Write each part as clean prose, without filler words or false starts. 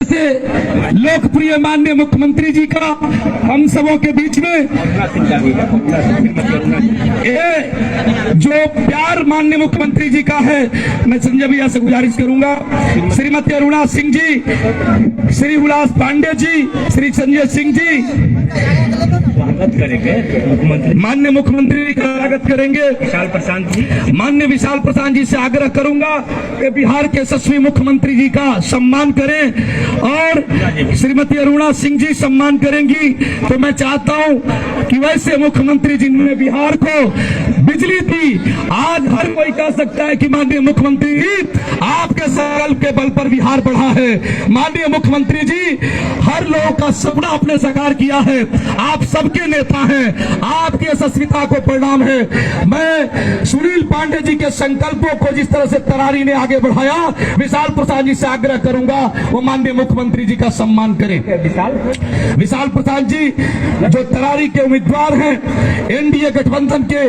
ऐसे लोकप्रिय माननीय मुख्यमंत्री जी का हम सबों के बीच में ये जो प्यार माननीय मुख्यमंत्री जी का है, मैं संजय भैया से गुजारिश करूंगा, श्रीमती अरुणा सिंह जी, श्री उल्लास पांडे जी, श्री संजय सिंह जी स्वागत करेंगे मुख्यमंत्री, माननीय मुख्यमंत्री जी का स्वागत करेंगे। विशाल प्रशांत जी, माननीय विशाल प्रशांत जी से आग्रह करूंगा कि बिहार के यशस्वी मुख्यमंत्री जी का सम्मान करें और श्रीमती अरुणा सिंह जी सम्मान करेंगी। तो मैं चाहता हूं कि वैसे मुख्यमंत्री जिन्होंने बिहार को बिजली दी, आज हर कोई कह सकता है कि माननीय मुख्यमंत्री जी आपके संकल्प के बल पर बिहार बढ़ा है। माननीय मुख्यमंत्री जी हर लोगों का सपना आपने साकार किया है, आप सबके नेता हैं, आपकी यशस्विता को परिणाम है। मैं सुनील पांडे जी के संकल्पों को जिस तरह से तरारी ने आगे बढ़ाया, विशाल प्रसाद जी से आग्रह करूंगा वो माननीय मुख्यमंत्री जी का सम्मान करें। विशाल प्रसाद जी जो तरारी के उम्मीदवार हैं, एनडीए गठबंधन के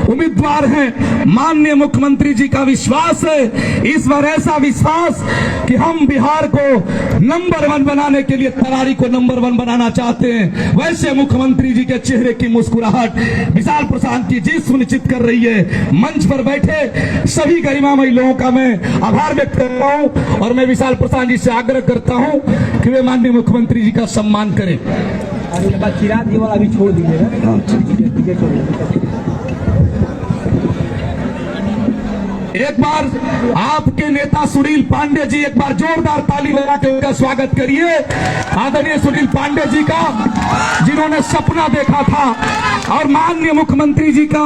उम्मीदवार हैं, माननीय मुख्यमंत्री जी का विश्वास है, इस बार ऐसा विश्वास कि हम बिहार को नंबर 1 बनाने के लिए तरारी को नंबर 1 बनाना चाहते हैं। वैसे मुख्यमंत्री जी के चेहरे की मुस्कुराहट विशाल प्रसाद की जीत सुनिश्चित कर रही है। मंच पर बैठे सभी गरिमामयी लोगों का मैं आभार व्यक्त करता हूं और मैं विशाल प्रसाद जी से आग्रह करता हूं कि वे माननीय मुख्यमंत्री जी का सम्मान करें। उसके बाद चिराग जी वाला भी छोड़ दीजिएगा। एक बार आपके नेता सुनील पांडे जी, एक बार जोरदार ताली बजा के उनका स्वागत करिए। आदरणीय सुनील पांडे जी का, जिन्होंने सपना देखा था और माननीय मुख्यमंत्री जी का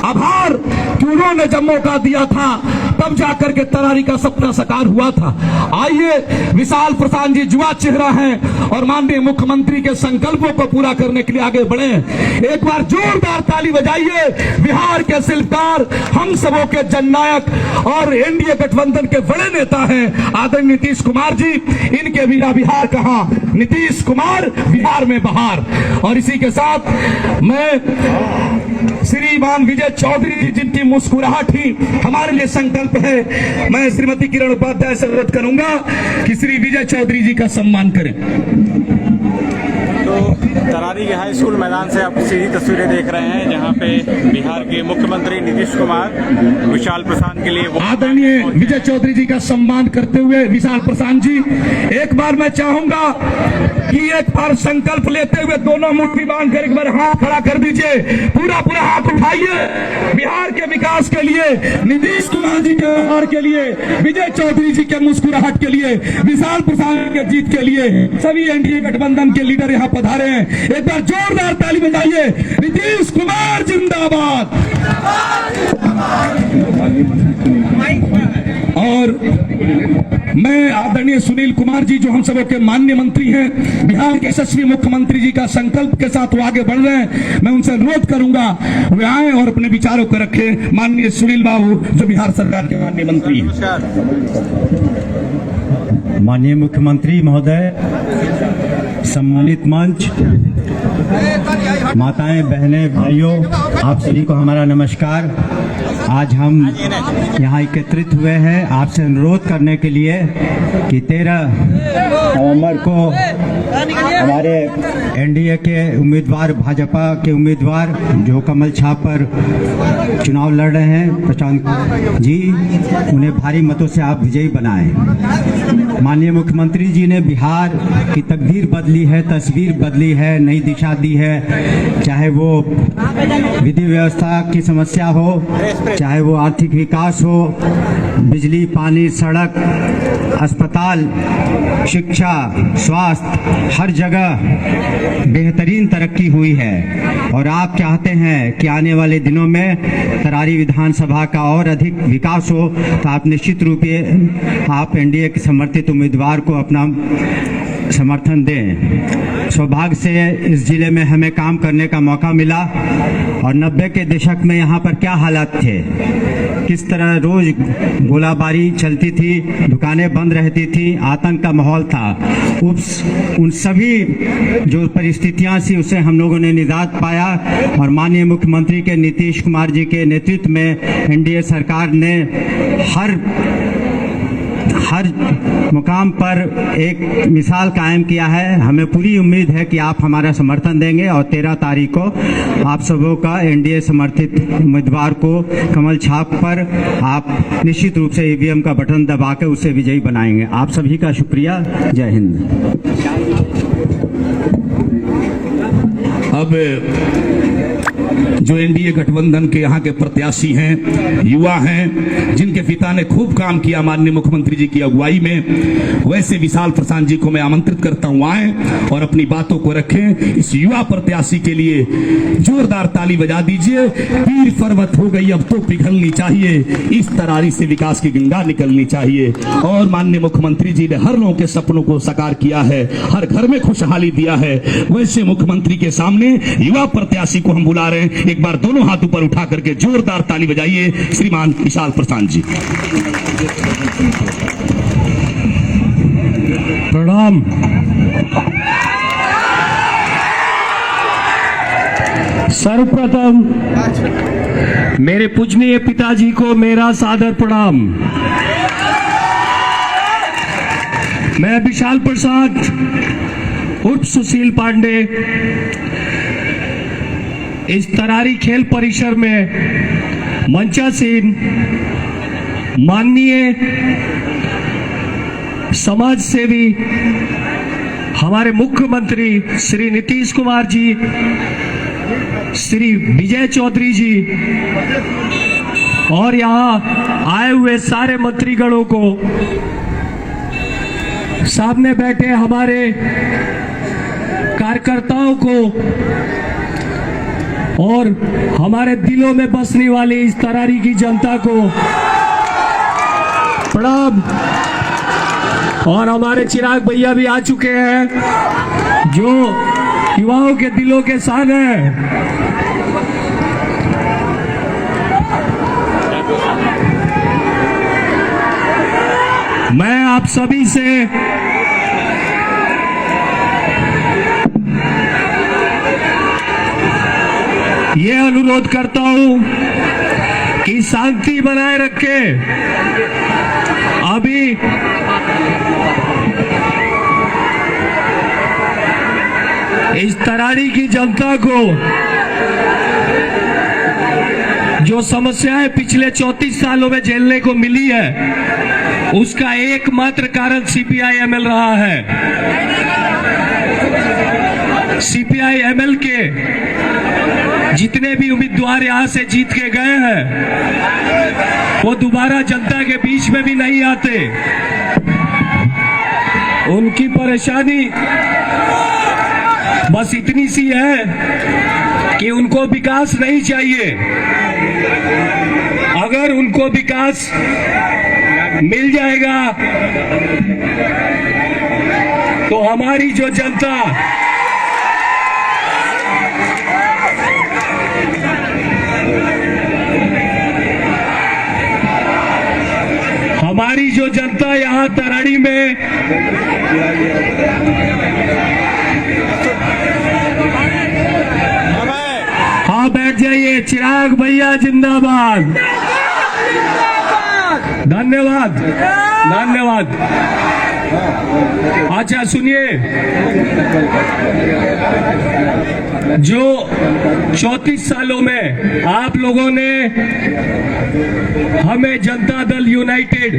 आभार कि उन्होंने जब मौका दिया था तब जाकर के तरारी का सपना साकार हुआ था। आइए विशाल प्रसाद जी युवा चेहरा हैं और माननीय मुख्यमंत्री के संकल्पों को पूरा करने के लिए आगे बढ़े। एक बार जोरदार ताली बजाइए। बिहार के शिल्पकार, हम सबों के जननायक और एनडीए गठबंधन के बड़े नेता हैं आदरणीय नीतीश कुमार जी। इनके बिना बिहार कहां, नीतीश कुमार बिहार में बहार। और इसी के साथ मैं श्रीमान विजय चौधरी जी, जिनकी मुस्कुराहट ही हमारे लिए संकल्प है, मैं श्रीमती किरण उपाध्याय से अनुरोध करूंगा कि श्री विजय चौधरी जी का सम्मान करें। तो तरारी के हाई स्कूल मैदान से आप सीधी तस्वीरें देख रहे हैं, जहां पे बिहार के मुख्यमंत्री नीतीश कुमार विशाल प्रसाद के लिए आदरणीय विजय चौधरी जी का सम्मान करते हुए विशाल प्रसाद जी, एक बार मैं चाहूंगा कि एक बार संकल्प लेते हुए दोनों मुट्ठी बांध कर एक बार हाथ खड़ा कर दीजिए, पूरा पूरा हाथ उठाइए। बिहार के विकास के लिए, नीतीश कुमार जी के बिहार के लिए, विजय चौधरी जी के मुस्कुराहट के लिए, विशाल प्रसाद के जीत के लिए सभी एनडीए गठबंधन के लीडर यहाँ पधारे हैं। एक बार जोरदार ताली बजाइए। नीतीश कुमार जिंदाबाद। और मैं आदरणीय सुनील कुमार जी, जो हम सबों के माननीय मंत्री हैं, बिहार के यशस्वी मुख्यमंत्री जी का संकल्प के साथ वो आगे बढ़ रहे हैं, मैं उनसे अनुरोध करूंगा वे आए और अपने विचारों को रखें। माननीय सुनील बाबू, जो बिहार सरकार के माननीय मंत्री हैं। माननीय मुख्यमंत्री महोदय, सम्मानित मंच, माताएं, बहनें, भाइयों, आप सभी को हमारा नमस्कार। आज हम यहाँ एकत्रित हुए हैं आपसे अनुरोध करने के लिए कि 13 नवंबर को हमारे एनडीए के उम्मीदवार, भाजपा के उम्मीदवार जो कमल छाप पर चुनाव लड़ रहे हैं, प्रशांत जी, उन्हें भारी मतों से आप विजयी बनाएं। माननीय मुख्यमंत्री जी ने बिहार की तकदीर बदली है, तस्वीर बदली है, नई दिशा दी है। चाहे वो विधि व्यवस्था की समस्या हो, चाहे वो आर्थिक विकास हो, बिजली, पानी, सड़क, अस्पताल, शिक्षा, स्वास्थ्य, हर जगह बेहतरीन तरक्की हुई है। और आप चाहते हैं कि आने वाले दिनों में तरारी विधानसभा का और अधिक विकास हो, तो आप निश्चित रूप से आप एनडीए के समर्थित उम्मीदवार को अपना समर्थन दें। सौभाग्य से इस जिले में हमें काम करने का मौका मिला और 90 के दशक में यहाँ पर क्या हालात थे, किस तरह रोज गोलाबारी चलती थी, दुकानें बंद रहती थी, आतंक का माहौल था। उन सभी जो परिस्थितियां थी उससे हम लोगों ने निजात पाया और माननीय मुख्यमंत्री के नीतीश कुमार जी के नेतृत्व में एनडीए सरकार ने हर हर मुकाम पर एक मिसाल कायम किया है। हमें पूरी उम्मीद है कि आप हमारा समर्थन देंगे और 13 तारीख को आप सबों का एनडीए समर्थित उम्मीदवार को कमल छाप पर आप निश्चित रूप से ईवीएम का बटन दबा के उसे विजयी बनाएंगे। आप सभी का शुक्रिया। जय हिंद। अब जो एनडीए गठबंधन के यहाँ के प्रत्याशी हैं, युवा हैं, जिनके पिता ने खूब काम किया माननीय मुख्यमंत्री जी की अगुवाई में, वैसे विशाल प्रशांत जी को मैं आमंत्रित करता हूँ आए और अपनी बातों को रखें। इस युवा प्रत्याशी के लिए जोरदार ताली बजा दीजिए। पीर पर्वत हो गई अब तो पिघलनी चाहिए, इस तरारी से विकास की गंगा निकलनी चाहिए। और माननीय मुख्यमंत्री जी ने हर लोगों के सपनों को साकार किया है, हर घर में खुशहाली दिया है। वैसे मुख्यमंत्री के सामने युवा प्रत्याशी को हम बुला रहे हैं। एक बार दोनों हाथ ऊपर उठा करके जोरदार ताली बजाइए श्रीमान विशाल प्रशांत जी। प्रणाम। सर्वप्रथम मेरे पूजनीय पिताजी को मेरा सादर प्रणाम। मैं विशाल प्रसाद उर्फ सुशील पांडे इस तरारी खेल परिसर में मंचासीन माननीय समाज सेवी हमारे मुख्यमंत्री श्री नीतीश कुमार जी, श्री विजय चौधरी जी और यहाँ आए हुए सारे मंत्रीगणों को, सामने बैठे हमारे कार्यकर्ताओं को और हमारे दिलों में बसने वाली इस तरारी की जनता को प्रणाम। और हमारे चिराग भैया भी आ चुके हैं जो युवाओं के दिलों के साथ हैं। मैं आप सभी से ये अनुरोध करता हूं कि शांति बनाए रखे। अभी इस तरारी की जनता को जो समस्याएं पिछले 34 सालों में झेलने को मिली है, उसका एकमात्र कारण सीपीआई-एमएल रहा है। सीपीआई-एमएल के जितने भी उम्मीदवार यहां से जीत के गए हैं, वो दोबारा जनता के बीच में भी नहीं आते। उनकी परेशानी बस इतनी सी है कि उनको विकास नहीं चाहिए। अगर उनको विकास मिल जाएगा तो हमारी जो जनता यहाँ तराड़ी में हाँ बैठ जाइए। चिराग भैया जिंदाबाद। धन्यवाद धन्यवाद। अच्छा सुनिए, जो 34 सालों में आप लोगों ने हमें जनता दल यूनाइटेड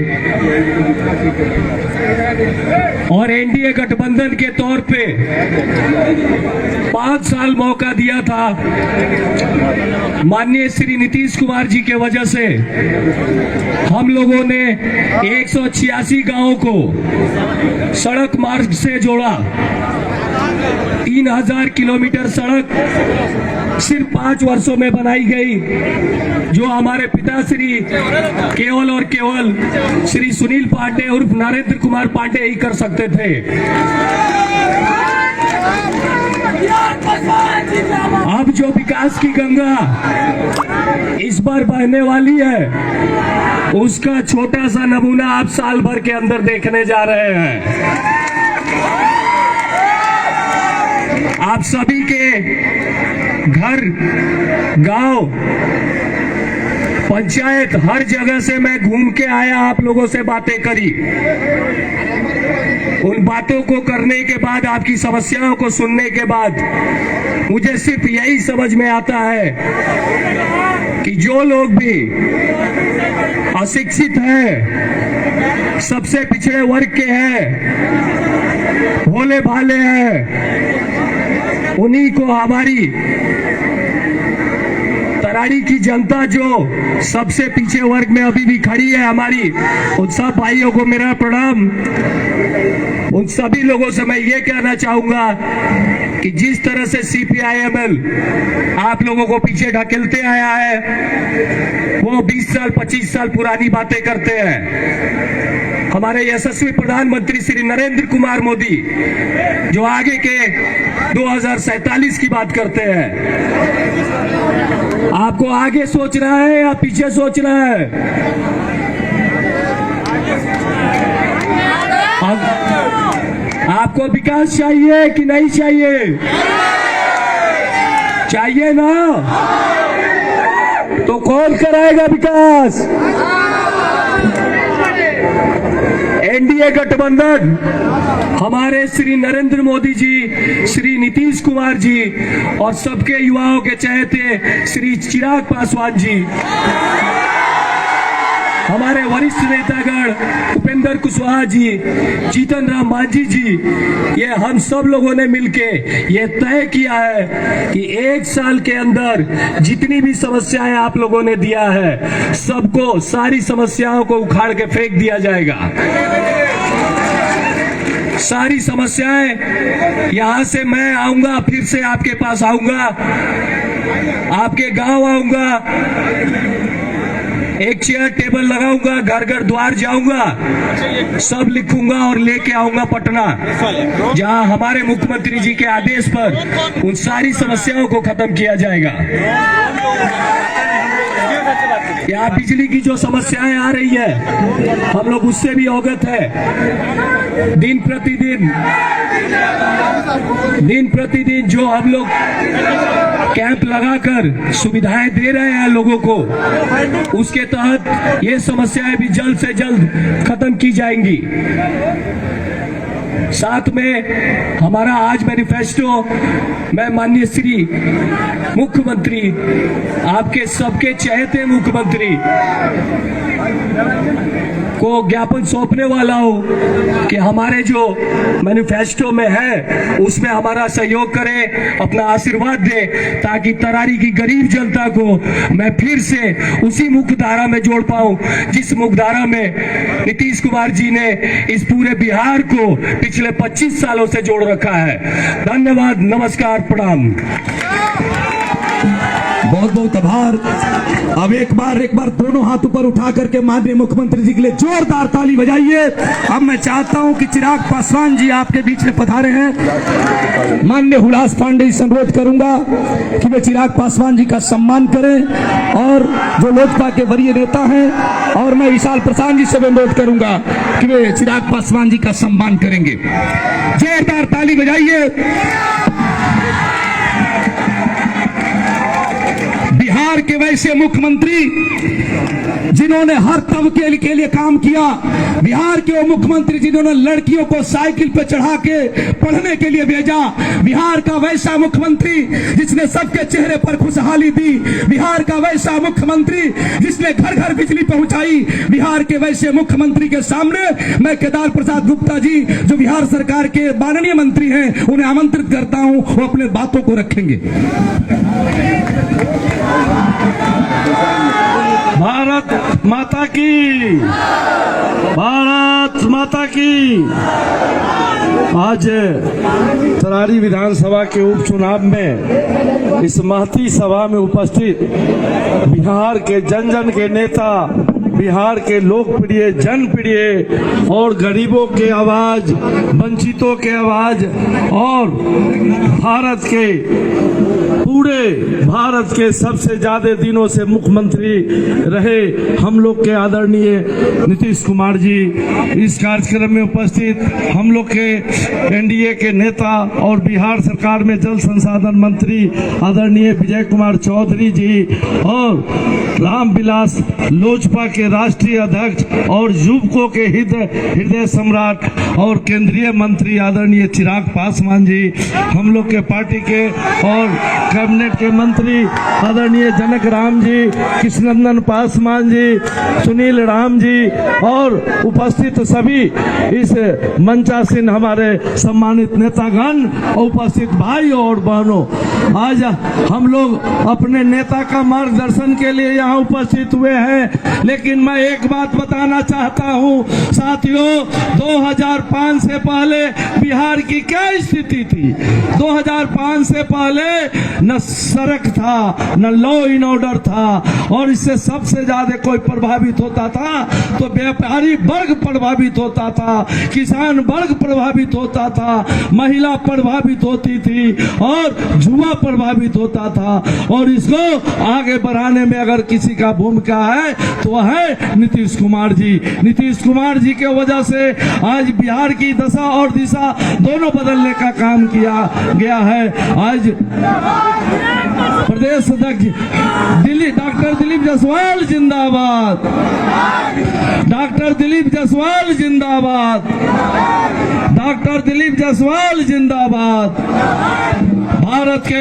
और एनडीए गठबंधन के तौर पे 5 साल मौका दिया था, माननीय श्री नीतीश कुमार जी के वजह से हम लोगों ने 186 गांवों को सड़क मार्ग से जोड़ा। 3000 किलोमीटर सड़क सिर्फ 5 वर्षों में बनाई गई, जो हमारे पिताश्री केवल और केवल श्री सुनील पांडे उर्फ नरेंद्र कुमार पांडे ही कर सकते थे। अब जो विकास की गंगा इस बार बहने वाली है, उसका छोटा सा नमूना आप साल भर के अंदर देखने जा रहे हैं। आप सभी के घर, गांव पंचायत हर जगह से मैं घूम के आया, आप लोगों से बातें करी। उन बातों को करने के बाद, आपकी समस्याओं को सुनने के बाद मुझे सिर्फ यही समझ में आता है कि जो लोग भी अशिक्षित हैं, सबसे पिछड़े वर्ग के हैं, भोले भाले हैं, उन्हीं को हमारी तरारी की जनता जो सबसे पीछे वर्ग में अभी भी खड़ी है हमारी, उन सब भाइयों को मेरा प्रणाम। उन सभी लोगों से मैं ये कहना चाहूंगा कि जिस तरह से CPIML आप लोगों को पीछे ढकेलते आया है, वो 20 साल 25 साल पुरानी बातें करते हैं। हमारे यशस्वी प्रधानमंत्री श्री नरेंद्र कुमार मोदी जो आगे के 2047 की बात करते हैं, आपको आगे सोचना है या पीछे सोचना है? आपको विकास चाहिए कि नहीं चाहिए? चाहिए ना? तो कौन कराएगा विकास? NDA गठबंधन, हमारे श्री नरेंद्र मोदी जी, श्री नीतीश कुमार जी और सबके युवाओं के चहेते श्री चिराग पासवान जी, हमारे वरिष्ठ नेतागण उपेंद्र कुशवाहा जी, जीतन राम मांझी जी, ये हम सब लोगों ने मिलके ये तय किया है कि 1 साल के अंदर जितनी भी समस्याएं आप लोगों ने दिया है, सबको, सारी समस्याओं को उखाड़ के फेंक दिया जाएगा। सारी समस्याएं, यहां से मैं आऊंगा, फिर से आपके पास आऊंगा, आपके गांव आऊंगा, एक चेयर टेबल लगाऊंगा, घर घर द्वार जाऊंगा, सब लिखूंगा और लेके आऊंगा पटना, जहां हमारे मुख्यमंत्री जी के आदेश पर उन सारी समस्याओं को खत्म किया जाएगा। यहाँ बिजली की जो समस्याएं आ रही है, हम लोग उससे भी अवगत है। दिन प्रतिदिन जो हम लोग कैंप लगाकर सुविधाएं दे रहे हैं लोगों को, उसके तहत ये समस्याएं भी जल्द से जल्द खत्म की जाएंगी। साथ में हमारा आज मैनिफेस्टो, मैं माननीय श्री मुख्यमंत्री, आपके सबके चहेते मुख्यमंत्री को ज्ञापन सौंपने वाला हूं कि हमारे जो मैनिफेस्टो में है उसमें हमारा सहयोग करें, अपना आशीर्वाद दे, ताकि तरारी की गरीब जनता को मैं फिर से उसी मुख्य धारा में जोड़ पाऊं जिस मुख्य धारा में नीतीश कुमार जी ने इस पूरे बिहार को पिछले 25 सालों से जोड़ रखा है। धन्यवाद, नमस्कार, प्रणाम। बहुत बहुत आभार। अब एक बार दोनों हाथ ऊपर उठा करके माननीय मुख्यमंत्री जी के लिए जोरदार ताली बजाइए। अब मैं चाहता हूं कि चिराग पासवान जी आपके बीच में पधारे हैं। माननीय हुलास पांडे जी से अनुरोध करूंगा कि वे चिराग पासवान जी का सम्मान करें, और जो लोजपा के वरीय नेता हैं, और मैं विशाल प्रसाद जी से अनुरोध करूंगा कि वे चिराग पासवान जी का सम्मान करेंगे। जोरदार ताली बजाइए। बिहार के वैसे मुख्यमंत्री जिन्होंने हर तबके के लिए काम किया, बिहार के वो मुख्यमंत्री जिन्होंने लड़कियों को साइकिल पर चढ़ा के पढ़ने के लिए भेजा, बिहार का वैसा मुख्यमंत्री जिसने सबके चेहरे पर खुशहाली दी, बिहार का वैसा मुख्यमंत्री जिसने घर घर बिजली पहुंचाई, बिहार के वैसे मुख्यमंत्री के सामने मैं केदार प्रसाद गुप्ता जी जो बिहार सरकार के माननीय मंत्री हैं, उन्हें आमंत्रित करता हूं, वो अपने बातों को रखेंगे। भारत माता की, भारत माता की। आज तरारी विधानसभा के उपचुनाव में इस महती सभा में उपस्थित बिहार के जन जन के नेता बिहार के लोकप्रिय, जनप्रिय और गरीबों के आवाज, वंचितों के आवाज और पूरे भारत के सबसे ज्यादा दिनों से मुख्यमंत्री रहे हम लोग के आदरणीय नीतीश कुमार जी, इस कार्यक्रम में उपस्थित हम लोग के एनडीए के नेता और बिहार सरकार में जल संसाधन मंत्री आदरणीय विजय कुमार चौधरी जी और रामविलास लोजपा के राष्ट्रीय अध्यक्ष और युवकों के हृदय सम्राट और केंद्रीय मंत्री आदरणीय चिराग पासवान जी, हम लोग के पार्टी के और कैबिनेट के मंत्री आदरणीय जनक राम जी, कृष्णनंदन पासवान जी, सुनील राम जी और उपस्थित सभी इस मंचासीन हमारे सम्मानित नेतागण और उपस्थित भाइयों और बहनों, आज हम लोग अपने नेता का मार्गदर्शन के लिए यहाँ उपस्थित हुए हैं। लेकिन मैं एक बात बताना चाहता हूँ साथियों, 2005 से पहले बिहार की क्या स्थिति थी? 2005 से पहले न सड़क था, न लॉ इन ऑर्डर था, और इससे सबसे ज्यादा कोई प्रभावित होता था तो व्यापारी वर्ग प्रभावित होता था, किसान वर्ग प्रभावित होता था, महिला प्रभावित होती थी और युवा प्रभावित होता था। और इसको आगे बढ़ाने में अगर किसी का भूमिका है तो वह है नीतीश कुमार जी। नीतीश कुमार जी के वजह से आज बिहार की दशा और दिशा दोनों बदलने का काम किया गया है। आज प्रदेश अध्यक्ष डॉक्टर दिलीप जायसवाल जिंदाबाद, डॉक्टर दिलीप जायसवाल जिंदाबाद, डॉक्टर दिलीप जायसवाल जिंदाबाद। भारत के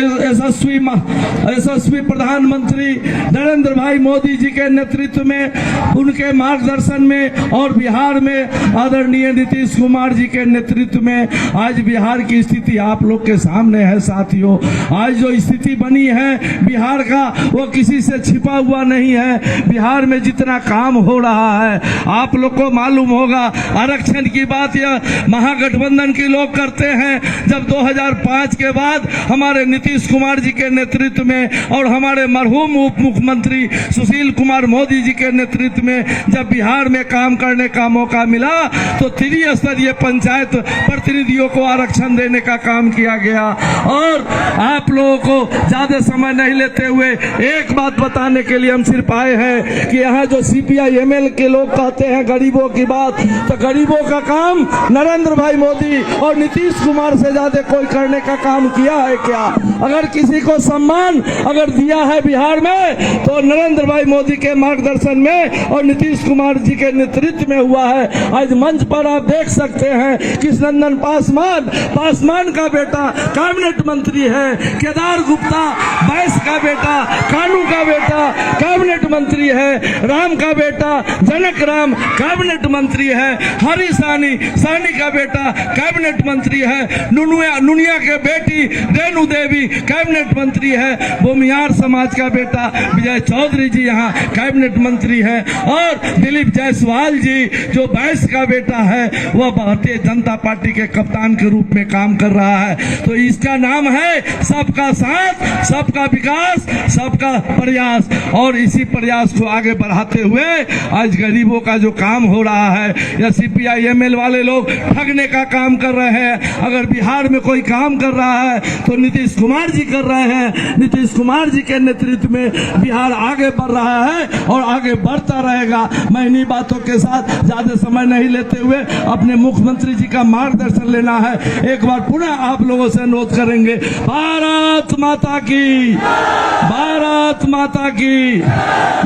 यशस्वी प्रधानमंत्री नरेंद्र भाई मोदी जी के नेतृत्व में, उनके मार्गदर्शन में और बिहार में आदरणीय नीतीश कुमार जी के नेतृत्व में आज बिहार की स्थिति आप लोग के सामने है साथियों। आज जो स्थिति बनी है बिहार का वो किसी से छिपा हुआ नहीं है। बिहार में जितना काम हो रहा है आप लोग को मालूम होगा। आरक्षण की बात यह महागठबंधन के लोग करते हैं। जब 2005 के बाद हमारे नीतीश कुमार जी के नेतृत्व में और हमारे मरहूम उप मुख्यमंत्री सुशील कुमार मोदी जी के नेतृत्व में जब बिहार में काम करने का मौका मिला तो त्रिस्तरीय पंचायत प्रतिनिधियों को आरक्षण देने का काम किया गया। और आप लोगों को ज्यादा समय नहीं लेते हुए एक बात बताने के लिए हम सिर्फ आए हैं कि यहाँ जो CPI-ML के लोग कहते हैं गरीबों की बात, तो गरीबों का काम नरेंद्र भाई मोदी और नीतीश कुमार से ज्यादा कोई करने का काम किया है क्या? अगर किसी को सम्मान अगर दिया है बिहार में तो नरेंद्र भाई मोदी के मार्गदर्शन में और नीतीश कुमार जी के नेतृत्व में हुआ है। आज मंच पर आप देख सकते हैं कृष्णनंदन पासवान का बेटा कैबिनेट मंत्री है, केदार गुप्ता बैस का बेटा, कानू का बेटा कैबिनेट मंत्री है, राम का बेटा जनक राम कैबिनेट मंत्री है, हरी सानी का बेटा कैबिनेट मंत्री है, नुनिया के बेटी रेणु देवी कैबिनेट मंत्री है, भूमिहार समाज का बेटा विजय चौधरी जी यहाँ कैबिनेट मंत्री है, और दिलीप जायसवाल जी जो बैस का बेटा है वह भारतीय जनता पार्टी के कप्तान के रूप में काम कर रहा है। तो इसका नाम है सबका साथ, सबका विकास, सबका प्रयास। और इसी प्रयास को आगे बढ़ाते हुए आज गरीबों का जो काम हो रहा है या CPI-ML वाले लोग ठगने का काम कर रहे हैं, अगर बिहार में कोई काम कर रहा है तो नीतीश कुमार जी कर रहे हैं। नीतीश कुमार जी के नेतृत्व में बिहार आगे बढ़ रहा है और आगे बढ़ता रहेगा। मैं इन्हीं बातों के साथ ज्यादा समय नहीं लेते हुए अपने मुख्यमंत्री जी का मार्गदर्शन लेना है। एक बार पुनः आप लोगों से अनुरोध करेंगे, भारत माता की, भारत माता की।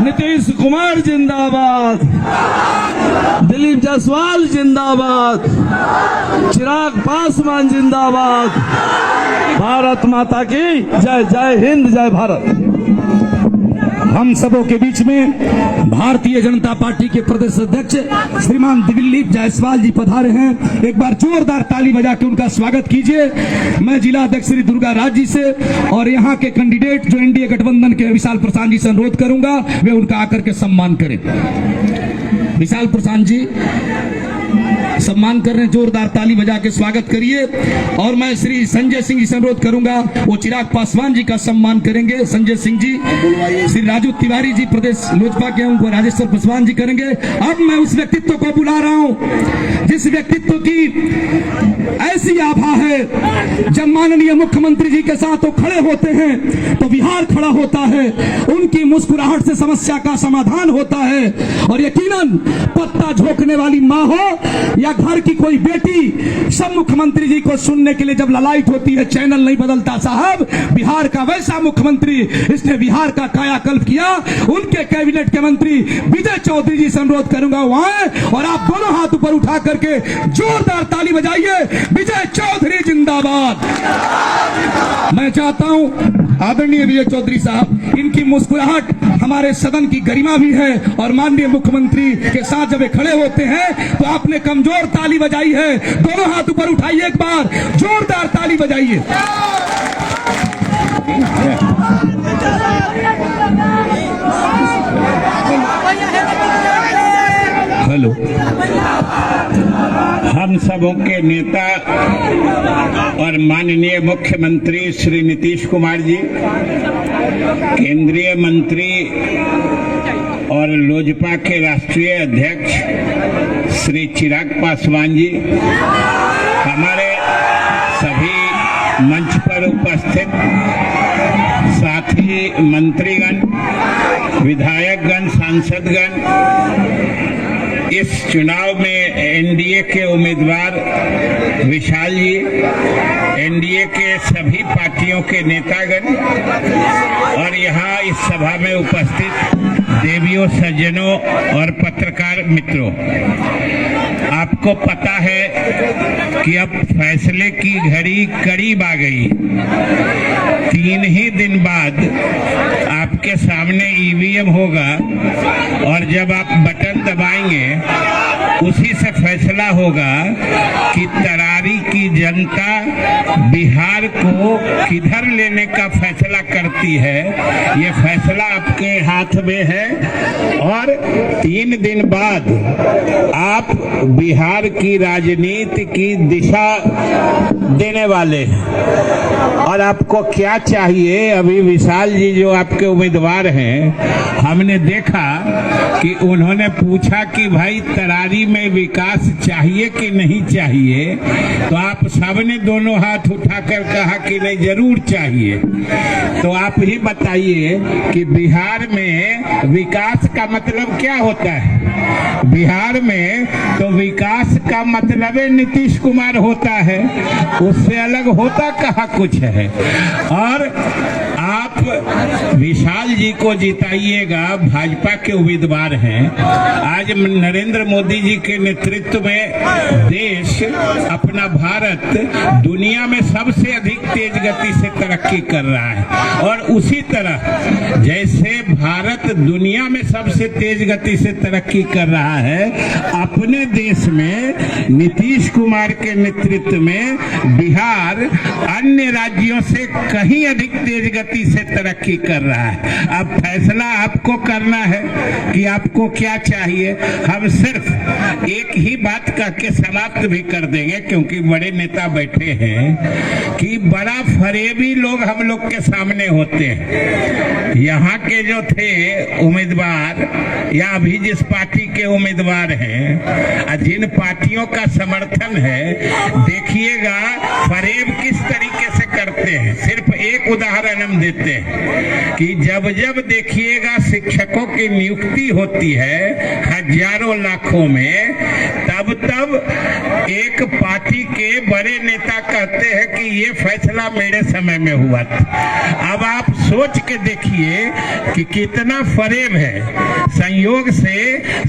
नीतीश कुमार जिंदाबाद, दिलीप जायसवाल जिंदाबाद, चिराग पासवान जिंदाबाद। भारत माता की जय। जय हिंद, जय भारत। हम सबों के बीच में भारतीय जनता पार्टी के प्रदेश अध्यक्ष श्रीमान दिलीप जायसवाल जी पधारे हैं। एक बार जोरदार ताली बजा के उनका स्वागत कीजिए। मैं जिला अध्यक्ष श्री दुर्गा राज जी से और यहाँ के कैंडिडेट जो एनडीए गठबंधन के विशाल प्रसाद जी से अनुरोध करूंगा वे उनका आकर के सम्मान करें। विशाल प्रसाद जी सम्मान कर रहे हैं, जोरदार ताली बजा के स्वागत करिए। और मैं श्री संजय सिंह जी से अनुरोध करूंगा, वो चिराग पासवान जी का सम्मान करेंगे। संजय सिंह जी, श्री राजू तिवारी जी प्रदेश लोजपा के, उनको राजेश्वर पासवान जी करेंगे। अब मैं उस व्यक्तित्व को बुला रहा हूं जिस व्यक्तित्व की ऐसी आभा है, जब माननीय मुख्यमंत्री जी के साथ वो खड़े होते हैं तो बिहार खड़ा होता है, उनकी मुस्कुराहट से समस्या का समाधान होता है। और यकीनन पत्ता झोंकने वाली माँ हो या घर की कोई बेटी, सब मुख्यमंत्री जी को सुनने के लिए जब ललायत होती है, चैनल नहीं बदलता साहब। बिहार का वैसा मुख्यमंत्री, इसने बिहार का कायाकल्प किया। उनके कैबिनेट के मंत्री विजय चौधरी जी से अनुरोध करूंगा वो आए और आप दोनों हाथ ऊपर उठा करके जोरदार ताली बजाइए। विजय चौधरी जिंदाबाद। मैं चाहता हूं आदरणीय विजय चौधरी साहब, इनकी मुस्कुराहट हमारे सदन की गरिमा भी है। और माननीय मुख्यमंत्री के साथ जब वे खड़े होते हैं तो आपने कमजोर ताली बजाई है। दोनों हाथ ऊपर उठाइए, एक बार जोरदार ताली बजाइए। हेलो। हम सबों के नेता और माननीय मुख्यमंत्री श्री नीतीश कुमार जी, केंद्रीय मंत्री और लोजपा के राष्ट्रीय अध्यक्ष श्री चिराग पासवान जी, हमारे सभी मंच पर उपस्थित साथी मंत्रीगण, विधायकगण, सांसदगण, इस चुनाव में एनडीए के उम्मीदवार विशाल जी, एनडीए के सभी पार्टियों के नेतागण और यहाँ इस सभा में उपस्थित देवियों, सज्जनों और पत्रकार मित्रों, आपको पता है कि अब फैसले की घड़ी करीब आ गई। 3 ही दिन बाद आपके सामने ईवीएम होगा और जब आप बटन दबाएंगे उसी से फैसला होगा कि तरारी की जनता बिहार को किधर लेने का फैसला करती है। ये फैसला आपके हाथ में है और 3 दिन बाद आप बिहार की राजनीति की दिशा देने वाले हैं। और आपको क्या चाहिए? अभी विशाल जी जो आपके उम्मीदवार हैं, हमने देखा कि उन्होंने पूछा कि भाई तरारी में विकास चाहिए कि नहीं चाहिए, तो आप सबने दोनों हाथ उठाकर कहा कि नहीं, जरूर चाहिए। तो आप ही बताइए कि बिहार में विकास का मतलब क्या होता है? बिहार में तो विकास का मतलब नीतीश कुमार होता है, उससे अलग होता कहाँ कुछ है। और आप विशाल जी को जिताइएगा, भाजपा के उम्मीदवार हैं। आज नरेंद्र मोदी जी के नेतृत्व में देश, अपना भारत दुनिया में सबसे अधिक तेज गति से तरक्की कर रहा है। और उसी तरह जैसे भारत दुनिया में सबसे तेज गति से तरक्की कर रहा है, अपने देश में नीतीश कुमार के नेतृत्व में बिहार अन्य राज्यों से कहीं अधिक तेज गति से तरक्की कर रहा है। अब फैसला आपको करना है कि आपको क्या चाहिए। हम सिर्फ एक ही बात कह के समाप्त भी कर देंगे, क्योंकि बड़े नेता बैठे हैं, कि बड़ा फरेबी लोग हम लोग के सामने होते हैं। यहाँ के जो थे उम्मीदवार या अभी जिस पार्टी के उम्मीदवार हैं, जिन पार्टियों का समर्थन है, देखिएगा फरेब किस तरीके से करते हैं। सिर्फ एक उदाहरण हम देते हैं कि जब जब देखिएगा शिक्षकों की नियुक्ति होती है हजारों लाखों में, तब तब एक पार्टी के बड़े नेता कहते हैं कि ये फैसला मेरे समय में हुआ था। अब आप सोच के देखिए कि कितना फरेब है। संयोग से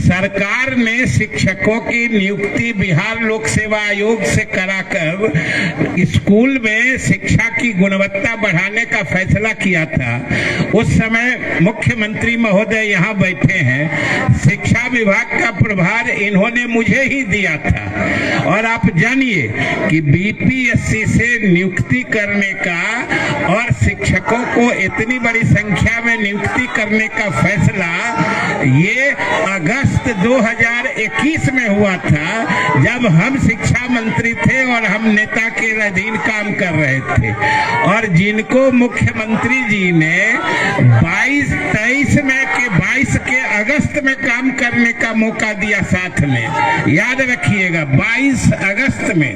सरकार ने शिक्षकों की नियुक्ति बिहार लोक सेवा आयोग से कराकर स्कूल में शिक्षा की गुणवत्ता बढ़ाने का फैसला किया था। उस समय मुख्यमंत्री महोदय यहाँ बैठे हैं, शिक्षा विभाग का प्रभार इन्होंने मुझे ही दिया था और आप जानिए कि बीपीएससी से नियुक्ति करने का और शिक्षकों को इतनी बड़ी संख्या में नियुक्ति करने का फैसला ये अगस्त 2021 में हुआ था, जब हम शिक्षा मंत्री थे और हम नेता के अधीन काम कर रहे थे, और जिनको मुख्यमंत्री जी ने 22 के अगस्त में काम करने का मौका दिया साथ में। याद रखिएगा 22 अगस्त में,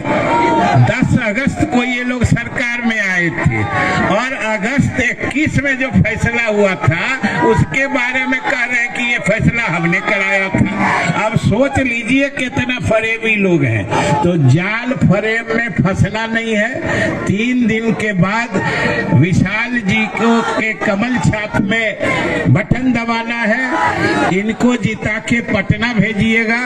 10 अगस्त को ये लोग सरकार में आए थे और अगस्त 21 में जो फैसला हुआ था उसके बारे में कह रहे हैं कि ये फैसला हमने कराया था। अब सोच लीजिए कितना फरेबी लोग हैं। तो जाल फरेब में फंसना नहीं है। 3 दिन के बाद विशाल जी को के कमल छाप में बटन दबाना है, इनको जिता के पटना भेजिएगा।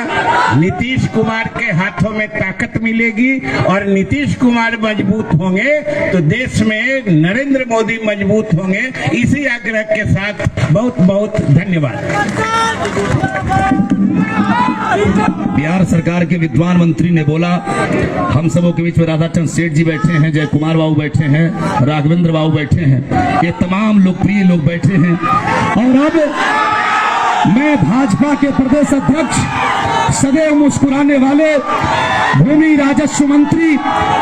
नीतीश कुमार के हाथों में ताकत मिलेगी और नीतीश कुमार मजबूत होंगे तो देश में नरेंद्र मोदी मजबूत होंगे। इसी आग्रह के साथ बहुत बहुत धन्यवाद। बिहार सरकार के विद्वान मंत्री ने बोला, हम सबों के बीच में राधाचंद सेठ जी बैठे हैं, जय कुमार बाबू बैठे हैं, राघवेंद्र बाबू बैठे हैं, ये तमाम लोकप्रिय लोग बैठे हैं। और अब मैं भाजपा के प्रदेश अध्यक्ष, सदैव मुस्कुराने वाले भूमि राजस्व मंत्री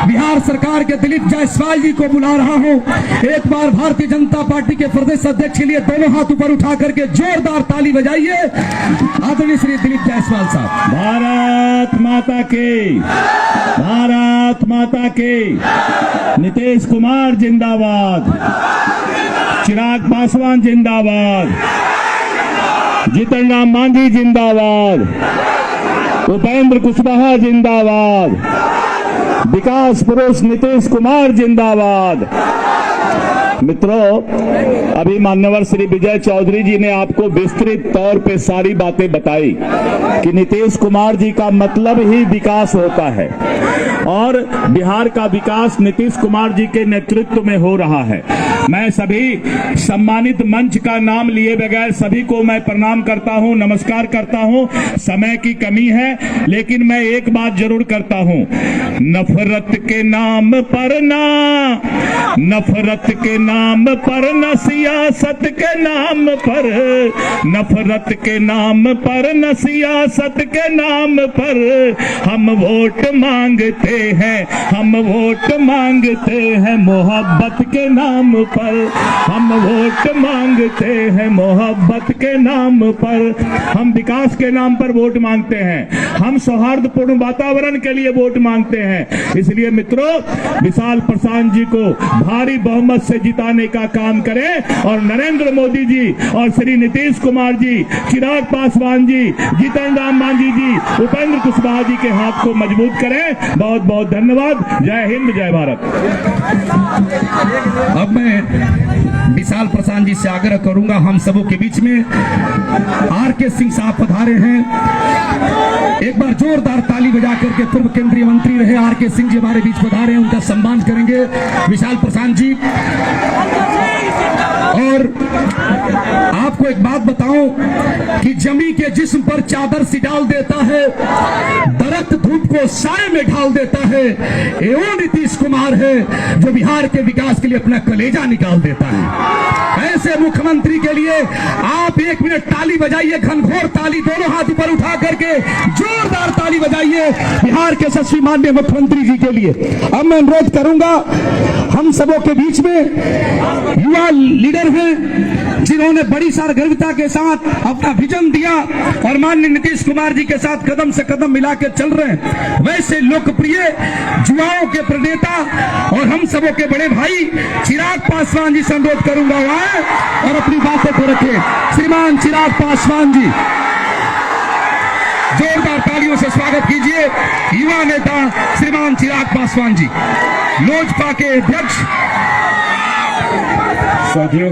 बिहार सरकार के दिलीप जायसवाल जी को बुला रहा हूं। एक बार भारतीय जनता पार्टी के प्रदेश अध्यक्ष के लिए दोनों हाथ ऊपर उठा करके जोरदार ताली बजाइए। आदरणीय श्री दिलीप जायसवाल साहब। भारत माता की, भारत माता की। नीतीश कुमार जिंदाबाद, चिराग पासवान जिंदाबाद, जीतन राम मांझी जिंदाबाद, उपेंद्र कुशवाहा जिंदाबाद, विकास पुरुष नीतीश कुमार जिंदाबाद। मित्रों, अभी मान्यवर श्री विजय चौधरी जी ने आपको विस्तृत तौर पे सारी बातें बताई कि नीतीश कुमार जी का मतलब ही विकास होता है और बिहार का विकास नीतीश कुमार जी के नेतृत्व में हो रहा है। मैं सभी सम्मानित मंच का नाम लिए बगैर सभी को मैं प्रणाम करता हूं, नमस्कार करता हूं। समय की कमी है लेकिन मैं एक बात जरूर करता हूं, नफरत के नाम पर ना, नफरत के नाम पर न सियासत के नाम पर, नफरत के नाम पर न सियासत के नाम पर हम वोट मांगते हैं, हम वोट मांगते हैं मोहब्बत के नाम पर, हम वोट मांगते हैं मोहब्बत के नाम पर। हम विकास के नाम पर वोट मांगते हैं, हम सौहार्दपूर्ण वातावरण के लिए वोट मांगते हैं। इसलिए मित्रों, विशाल प्रशांत जी को भारी बहुमत से जिताने का काम करें और नरेंद्र मोदी जी और श्री नीतीश कुमार जी, चिराग पासवान जी, जीतन राम मांझी जी, उपेंद्र कुशवाहा जी के हाथ को मजबूत करें। बहुत बहुत धन्यवाद। जय हिंद, जय भारत। अब मैं विशाल प्रशांत जी से आग्रह करूंगा, हम सबों के बीच में आर.के. सिंह साहब पधारे हैं। एक बार जोरदार ताली बजा करके, पूर्व केंद्रीय मंत्री रहे आर.के. सिंह जी हमारे बीच पधारे हैं, उनका सम्मान करेंगे विशाल प्रशांत जी। और आपको एक बात बताऊं कि जमी के जिस्म पर चादर सी डाल देता है, दरख्त धूप को साए में ढाल देता है, ये वो नीतीश कुमार है जो बिहार के विकास के लिए अपना कलेजा निकाल देता है। ऐसे मुख्यमंत्री के लिए आप 1 मिनट ताली बजाइए, घनघोर ताली, दोनों हाथ ऊपर उठा करके जोरदार ताली बजाइए बिहार के यशस्वी माननीय मुख्यमंत्री जी के लिए। अब मैं अनुरोध करूंगा, हम सबों के बीच में युवा लीडर हैं जिन्होंने बड़ी सारगर्भिता के साथ अपना विजन दिया और माननीय नीतीश कुमार जी के साथ कदम से कदम मिला के चल रहे हैं। वैसे लोकप्रिय युवाओं के प्रणेता और हम सबों के बड़े भाई चिराग पासवान जी से अनुरोध करूंगा आए और अपनी बातों को रखें। श्रीमान चिराग पासवान जी, जोरदार तालियों से स्वागत कीजिए युवा नेता श्रीमान चिराग पासवान जी, लोजपा के अध्यक्ष। साथियों,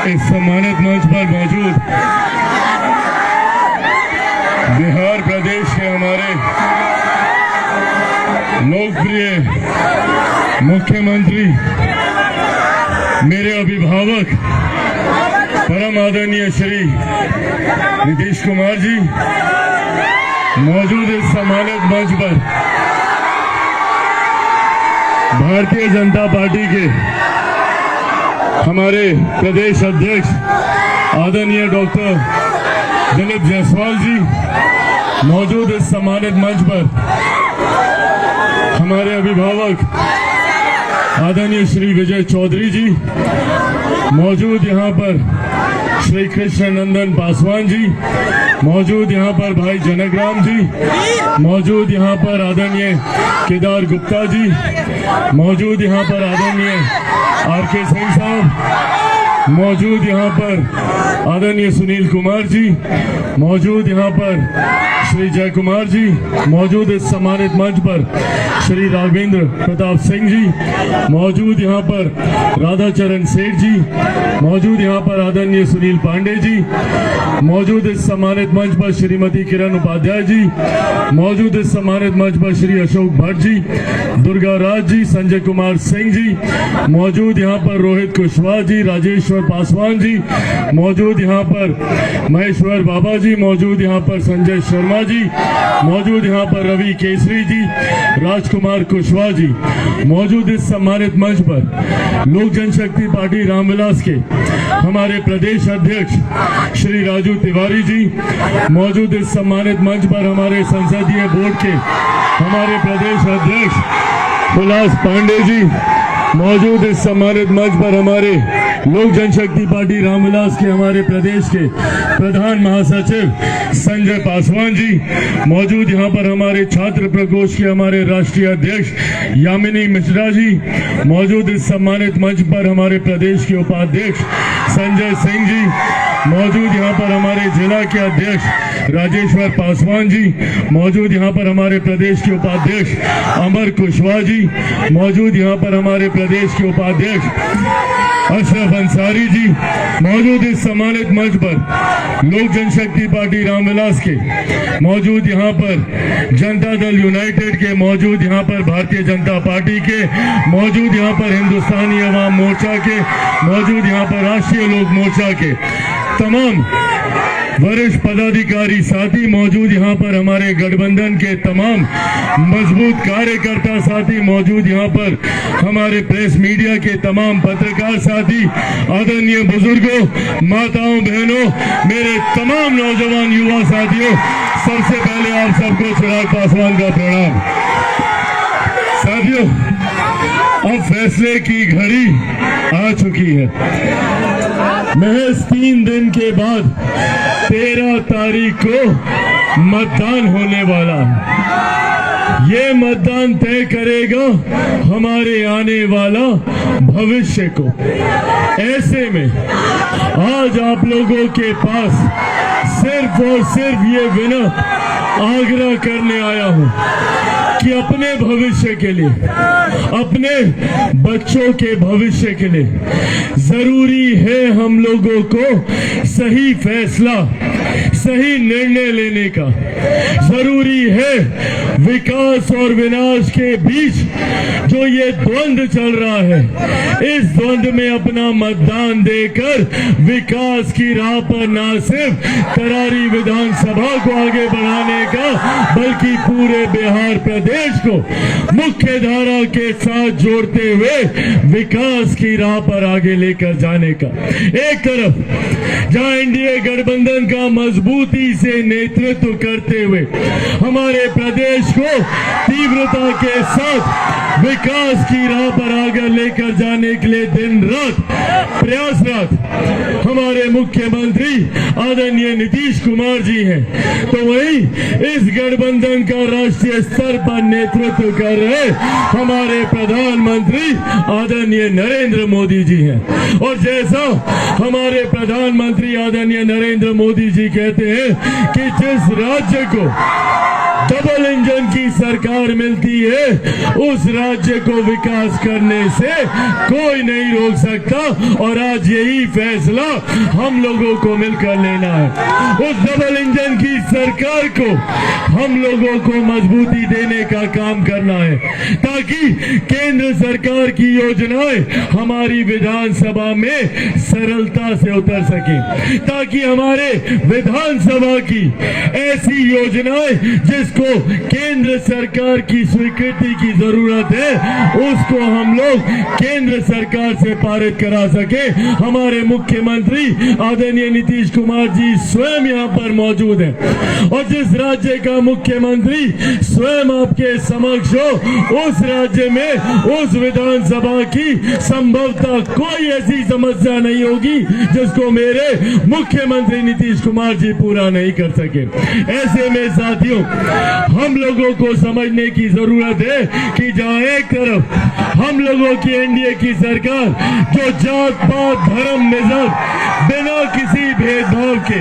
इस सम्मानित मंच पर मौजूद बिहार प्रदेश के हमारे लोकप्रिय मुख्यमंत्री, मेरे अभिभावक परम आदरणीय श्री नीतीश कुमार जी मौजूद इस सम्मानित मंच पर भारतीय जनता पार्टी के हमारे प्रदेश अध्यक्ष आदरणीय डॉक्टर दिलीप जायसवाल जी मौजूद इस सम्मानित मंच पर हमारे अभिभावक आदरणीय श्री विजय चौधरी जी मौजूद यहाँ पर श्री कृष्ण नंदन पासवान जी मौजूद यहाँ पर भाई जनकराम जी मौजूद यहाँ पर आदरणीय केदार गुप्ता जी मौजूद यहाँ पर आदरणीय आर.के. सिंह साहब मौजूद यहाँ पर आदरणीय सुनील कुमार जी मौजूद यहाँ पर श्री जय कुमार जी मौजूद इस सम्मानित मंच पर श्री राघवेंद्र प्रताप सिंह जी मौजूद यहाँ पर राधाचरण सेठ जी मौजूद यहाँ पर आदरणीय सुनील पांडे जी मौजूद इस सम्मानित मंच पर श्रीमती किरण उपाध्याय जी मौजूद इस सम्मानित मंच पर श्री अशोक भट्ट जी दुर्गा राज जी संजय कुमार सिंह जी मौजूद यहाँ पर रोहित कुशवाहा जी राजेश्वर पासवान जी मौजूद यहाँ पर महेश्वर बाबा जी मौजूद यहाँ पर संजय शर्मा जी मौजूद यहाँ पर रवि केसरी जी राजकुमार कुशवाहा जी मौजूद इस सम्मानित मंच पर लोक जनशक्ति पार्टी रामविलास के हमारे प्रदेश अध्यक्ष श्री राजू तिवारी जी मौजूद इस सम्मानित मंच पर हमारे संसदीय बोर्ड के हमारे प्रदेश अध्यक्ष उल्लास पांडे जी मौजूद इस सम्मानित मंच पर हमारे लोक जनशक्ति पार्टी रामविलास के हमारे प्रदेश के प्रधान महासचिव संजय पासवान जी मौजूद यहाँ पर हमारे छात्र प्रकोष्ठ के हमारे राष्ट्रीय अध्यक्ष यामिनी मिश्रा जी मौजूद इस सम्मानित मंच पर हमारे प्रदेश के उपाध्यक्ष संजय सिंह जी मौजूद यहाँ पर हमारे जिला के अध्यक्ष राजेश्वर पासवान जी मौजूद यहाँ पर हमारे प्रदेश के उपाध्यक्ष अमर कुशवाहा जी मौजूद यहाँ पर हमारे प्रदेश के उपाध्यक्ष अशरफ अंसारी जी मौजूद इस सम्मानित मंच पर लोक जनशक्ति पार्टी रामविलास के मौजूद यहाँ पर जनता दल यूनाइटेड के मौजूद यहाँ पर भारतीय जनता पार्टी के मौजूद यहाँ पर हिंदुस्तानी अवाम मोर्चा के मौजूद यहाँ पर राष्ट्रीय लोक मोर्चा के तमाम वरिष्ठ पदाधिकारी साथी मौजूद यहाँ पर हमारे गठबंधन के तमाम मजबूत कार्यकर्ता साथी मौजूद यहाँ पर हमारे प्रेस मीडिया के तमाम पत्रकार साथी आदरणीय बुजुर्गों माताओं बहनों मेरे तमाम नौजवान युवा साथियों सबसे पहले आप सबको चिराग पासवान का प्रणाम। साथियों अब फैसले की घड़ी आ चुकी है। महज 3 दिन के बाद 13 तारीख को मतदान होने वाला है। ये मतदान तय करेगा हमारे आने वाला भविष्य को। ऐसे में आज आप लोगों के पास सिर्फ और सिर्फ ये विनम्र आग्रह करने आया हूं कि अपने भविष्य के लिए अपने बच्चों के भविष्य के लिए जरूरी है हम लोगों को सही फैसला सही निर्णय लेने का। जरूरी है विकास और विनाश के बीच जो ये द्वंद्व चल रहा है इस द्वंद्व में अपना मतदान देकर विकास की राह पर न सिर्फ करारी विधानसभा को आगे बढ़ाने का बल्कि पूरे बिहार प्रदेश को मुख्य धारा के साथ जोड़ते हुए विकास की राह पर आगे लेकर जाने का। एक तरफ जहां एनडीए गठबंधन का मजबूती से नेतृत्व करते हुए हमारे प्रदेश को तीव्रता के साथ विकास की राह पर आगे लेकर जाने के लिए दिन रात प्रयासरत हमारे मुख्यमंत्री आदरणीय नीतीश कुमार जी हैं, तो वहीं इस गठबंधन का राष्ट्रीय स्तर पर नेतृत्व कर रहे हमारे प्रधानमंत्री आदरणीय नरेंद्र मोदी जी हैं। और जैसा हमारे प्रधानमंत्री आदरणीय नरेंद्र मोदी जी कहते हैं कि जिस राज्य को डबल इंजन की सरकार मिलती है, उस राज्य को विकास करने से कोई नहीं रोक सकता। और आज यही फैसला हम लोगों को मिलकर लेना है। उस डबल इंजन की सरकार को हम लोगों को मजबूती देने का काम करना है, ताकि केंद्र सरकार की योजनाएं हमारी विधानसभा में सरलता से उतर सके, ताकि हमारे विधानसभा की ऐसी योजनाएं जिसको केंद्र सरकार की स्वीकृति की जरूरत है, उसको हम लोग केंद्र सरकार से पारित करा सके। हमारे मुख्यमंत्री आदरणीय नीतीश कुमार जी स्वयं यहाँ पर मौजूद हैं, और जिस राज्य का मुख्यमंत्री स्वयं आपके समक्ष हो, उस राज्य में उस विधानसभा की संभवतः कोई ऐसी समस्या नहीं होगी जिसको मेरे मुख्यमंत्री नीतीश कुमार जी पूरा नहीं कर सके। ऐसे में साथियों, हम लोगों को समझने की जरूरत है कि जहां एक तरफ हम लोगों की एनडीए की सरकार जो जात पात धर्म मजहब बिना किसी भेदभाव के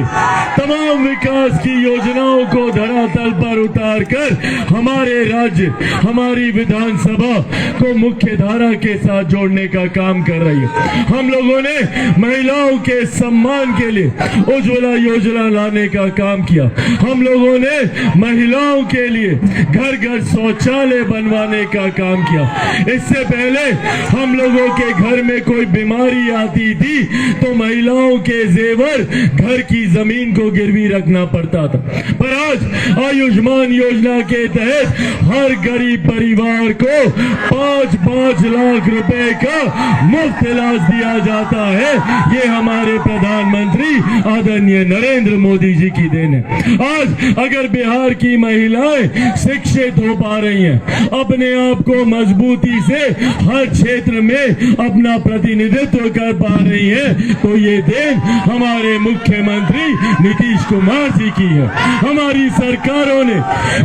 तमाम विकास की योजनाओं को धरातल पर उतार कर हमारे राज्य, हमारी विधानसभा को मुख्य धारा के साथ जोड़ने का काम कर रही है। हम लोगों ने महिलाओं के सम्मान के लिए उज्ज्वला योजना लाने का काम किया। हम लोगों ने महिलाओं के लिए घर घर शौचालय बनवाने का काम किया। इससे पहले हम लोगों के घर में कोई बीमारी आती थी तो महिलाओं के जेवर घर की जमीन को गिरवी रखना पड़ता था, पर आज आयुष्मान योजना के तहत हर गरीब परिवार को 5-5 लाख रुपए का मुफ्त इलाज दिया जाता है। ये हमारे प्रधानमंत्री आदरणीय नरेंद्र मोदी जी की देन है। आज अगर बिहार की महिलाएं शिक्षित हो पा रही हैं, अपने आप को मजबूती से हर क्षेत्र में अपना प्रतिनिधित्व कर पा रही हैं, तो ये देन हमारे मुख्यमंत्री नीतीश कुमार जी की है। हमारी सरकारों ने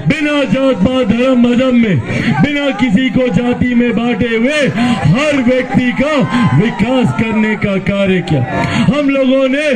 बिना जात पात धर्म मजहब में, बिना किसी को जाति में बांटे हुए हर व्यक्ति का विकास करने का कार्य किया। हम लोगों ने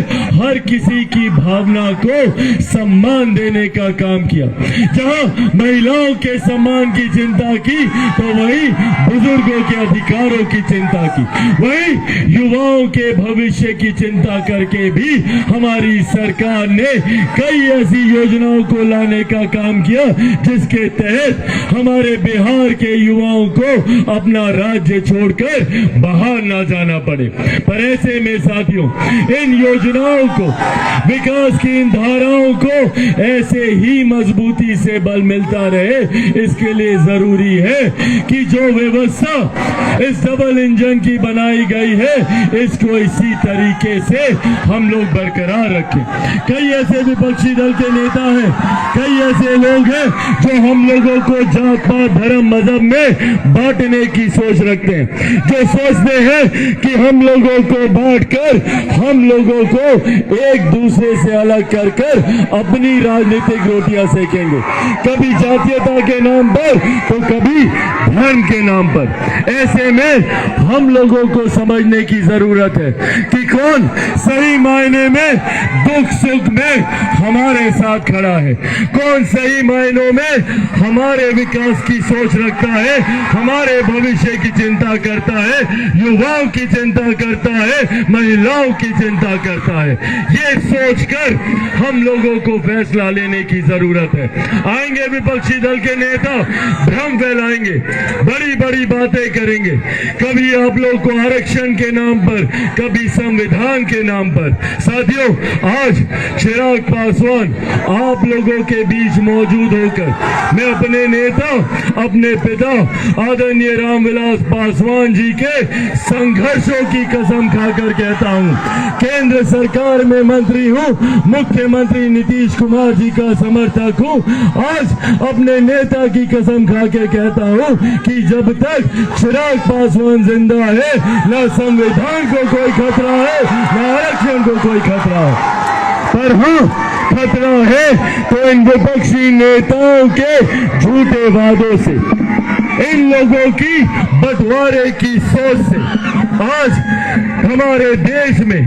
हर किसी की भावना को सम्मान देने का काम किया। जहां महिलाओं के सम्मान की चिंता की तो वहीं बुजुर्गों के अधिकारों की चिंता की, वहीं युवाओं के भविष्य की चिंता करके भी हमारी सरकार ने कई ऐसी योजनाओं को लाने का काम किया जिसके तहत हमारे बिहार के युवाओं को अपना राज्य छोड़कर बाहर ना जाना पड़े। पर ऐसे में साथियों, इन योजनाओं को, विकास की इन धाराओं को ऐसे ही मजबूती से बल मिलता रहे, इसके लिए जरूरी है कि जो व्यवस्था इस डबल इंजन की बनाई गई है, इसको इसी तरीके से हम लोग बरकरार रखें। कई ऐसे विपक्षी दल के नेता हैं, कई ऐसे लोग हैं जो हम लोगों को जात पात धर्म मजहब में बांटने की सोच रखते हैं, जो सोचते हैं कि हम लोगों को बांटकर हम लोगों को एक दूसरे से अलग कर कर अपनी राजनीतिक रोटियां सेकेंगे, कभी जातीयता के नाम पर तो कभी धर्म के नाम पर। ऐसे में हम लोगों को समझने की जरूरत है कि कौन सही मायने में दुख सुख में हमारे साथ खड़ा है, कौन सही मायनों में हमारे विकास की सोच रखता है, हमारे भविष्य की चिंता करता है, युवाओं की चिंता करता है, महिलाओं की चिंता करता है। ये सोचकर हम लोगों को फैसला लेने की जरूरत है। आएंगे विपक्षी दल के नेता, भ्रम फैलाएंगे, बड़ी बड़ी बातें करेंगे, कभी आप लोग को आरक्षण के नाम पर, कभी संविधान के नाम पर। साथियों, आज चिराग पासवान आप लोगों के बीच मौजूद होकर मैं अपने नेता, अपने पिता आदरणीय रामविलास पासवान जी के संघर्षों की कसम खाकर कहता हूं, केंद्र सरकार में मंत्री हूं, मुख्यमंत्री नीतीश कुमार जी का समर्थक हूं। आज अपने नेता की कसम खा के कहता हूं कि जब तक चिराग पासवान जिंदा है, न संविधान को कोई खतरा है, न आरक्षण को कोई खतरा है। पर हाँ, खतरा है तो इन विपक्षी नेताओं के झूठे वादों से। इन लोगों की बंटवारे की सोच से आज हमारे देश में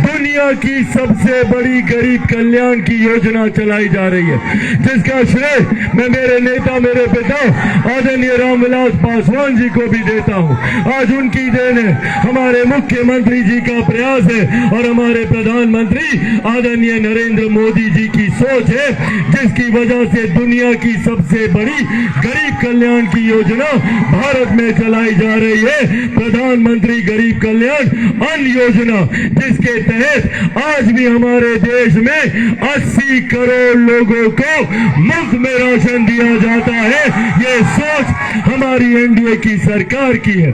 दुनिया की सबसे बड़ी गरीब कल्याण की योजना चलाई जा रही है, जिसका श्रेय मैं मेरे नेता, मेरे पिता आदरणीय रामविलास पासवान जी को भी देता हूं। आज उनकी देन है, हमारे मुख्यमंत्री जी का प्रयास है और हमारे प्रधानमंत्री आदरणीय नरेंद्र मोदी जी की सोच है, जिसकी वजह से दुनिया की सबसे बड़ी गरीब कल्याण की योजना भारत में चलाई जा रही है, प्रधानमंत्री गरीब कल्याण अन्न योजना, जिसके तहत आज भी हमारे देश में 80 करोड़ लोगों को मुफ्त में राशन दिया जाता है। ये सोच हमारी एनडीए की सरकार की है।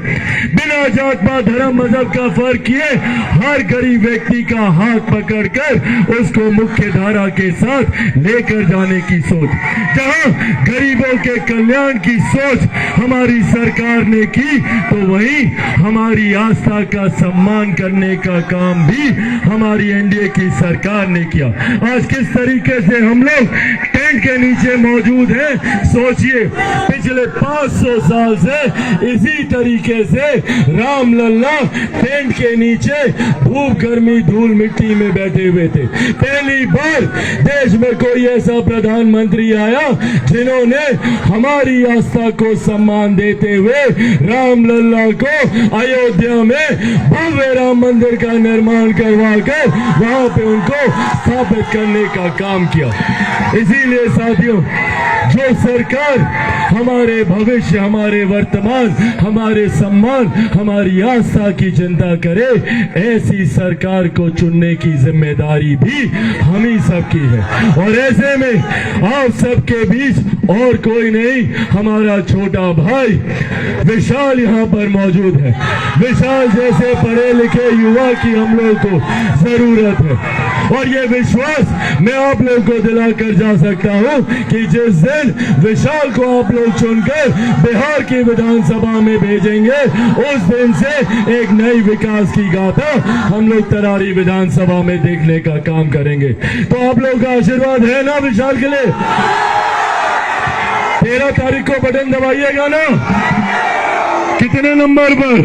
बिना जात पात धर्म मजहब का फर्क किए हर गरीब व्यक्ति का हाथ पकड़कर उसको मुख्य धारा के साथ लेकर जाने की सोच, जहां गरीबों के कल्याण की सोच हमारी सरकार ने की, तो वहीं हमारी आस्था का सम्मान करने का काम भी हमारी एनडीए की सरकार ने किया। आज किस तरीके से हम लोग टेंट के नीचे मौजूद हैं, सोचिए पिछले 500 साल से इसी तरीके से रामलला टेंट के नीचे धूप गर्मी धूल मिट्टी में बैठे हुए थे। पहली बार देश में कोई ऐसा प्रधानमंत्री आया जिन्होंने हमारी आस्था को सम्मान देते हुए रामलला को अयोध्या में भव्य राम मंदिर का निर्माण करवा कर वहां पे उनको स्थापित करने का काम किया। इसीलिए साथियों, जो सरकार हमारे भविष्य, हमारे वर्तमान, हमारे सम्मान, हमारी आस्था की चिंता करे, ऐसी सरकार को चुनने की जिम्मेदारी भी हम ही सबकी है। और ऐसे में आप सबके बीच और कोई नहीं, हमारा छोटा भाई विशाल यहाँ पर मौजूद है। विशाल जैसे पढ़े लिखे युवा की हम लोग को जरूरत है, और ये विश्वास मैं आप लोग को दिला कर जा सकता हूँ कि जिस दिन विशाल को आप लोग चुनकर बिहार की विधानसभा में भेजेंगे, उस दिन से एक नई विकास की गाथा हम लोग तरारी विधानसभा में देखने का काम करेंगे। तो आप लोग का आशीर्वाद है ना विशाल के लिए? 13 तारीख को बटन दबाइएगा ना? कितने नंबर पर?